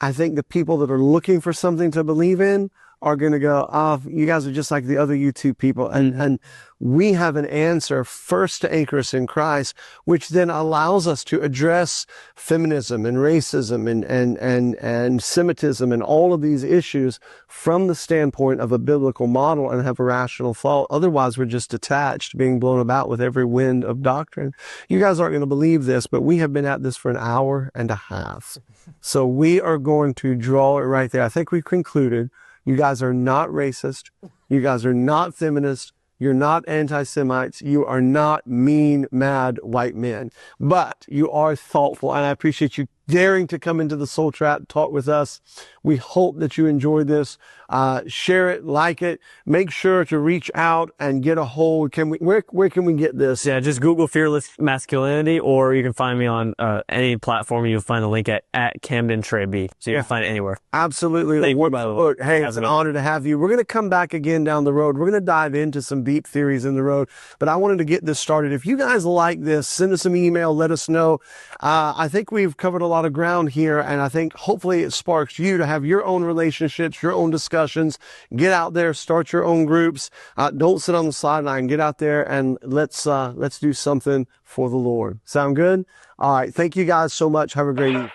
Speaker 3: I think the people that are looking for something to believe in are going to go, oh, you guys are just like the other YouTube people. And we have an answer first to anchor us in Christ, which then allows us to address feminism and racism and Semitism and all of these issues from the standpoint of a biblical model and have a rational thought. Otherwise, we're just detached, being blown about with every wind of doctrine. You guys aren't going to believe this, but we have been at this for an hour and a half. So we are going to draw it right there. I think we've concluded you guys are not racist. You guys are not feminist. You're not anti-Semites. You are not mean, mad white men. But you are thoughtful, and I appreciate you daring to come into the Soul Trap, talk with us. We hope that you enjoyed this. Share it, like it. Make sure to reach out and get a hold. Where can we get this?
Speaker 4: Yeah, just Google Fearless Masculinity, or you can find me on any platform. You'll find the link at Camden Trey B. So you can find it anywhere.
Speaker 3: Absolutely. Look, hey, it's an honor to have you. We're going to come back again down the road. We're going to dive into some deep theories in the road, but I wanted to get this started. If you guys like this, send us an email. Let us know. I think we've covered a lot of ground here, and I think hopefully it sparks you to have your own relationships, your own discussions. Get out there, start your own groups. Don't sit on the sideline. Get out there and let's do something for the Lord. Sound good? All right. Thank you guys so much. Have a great evening.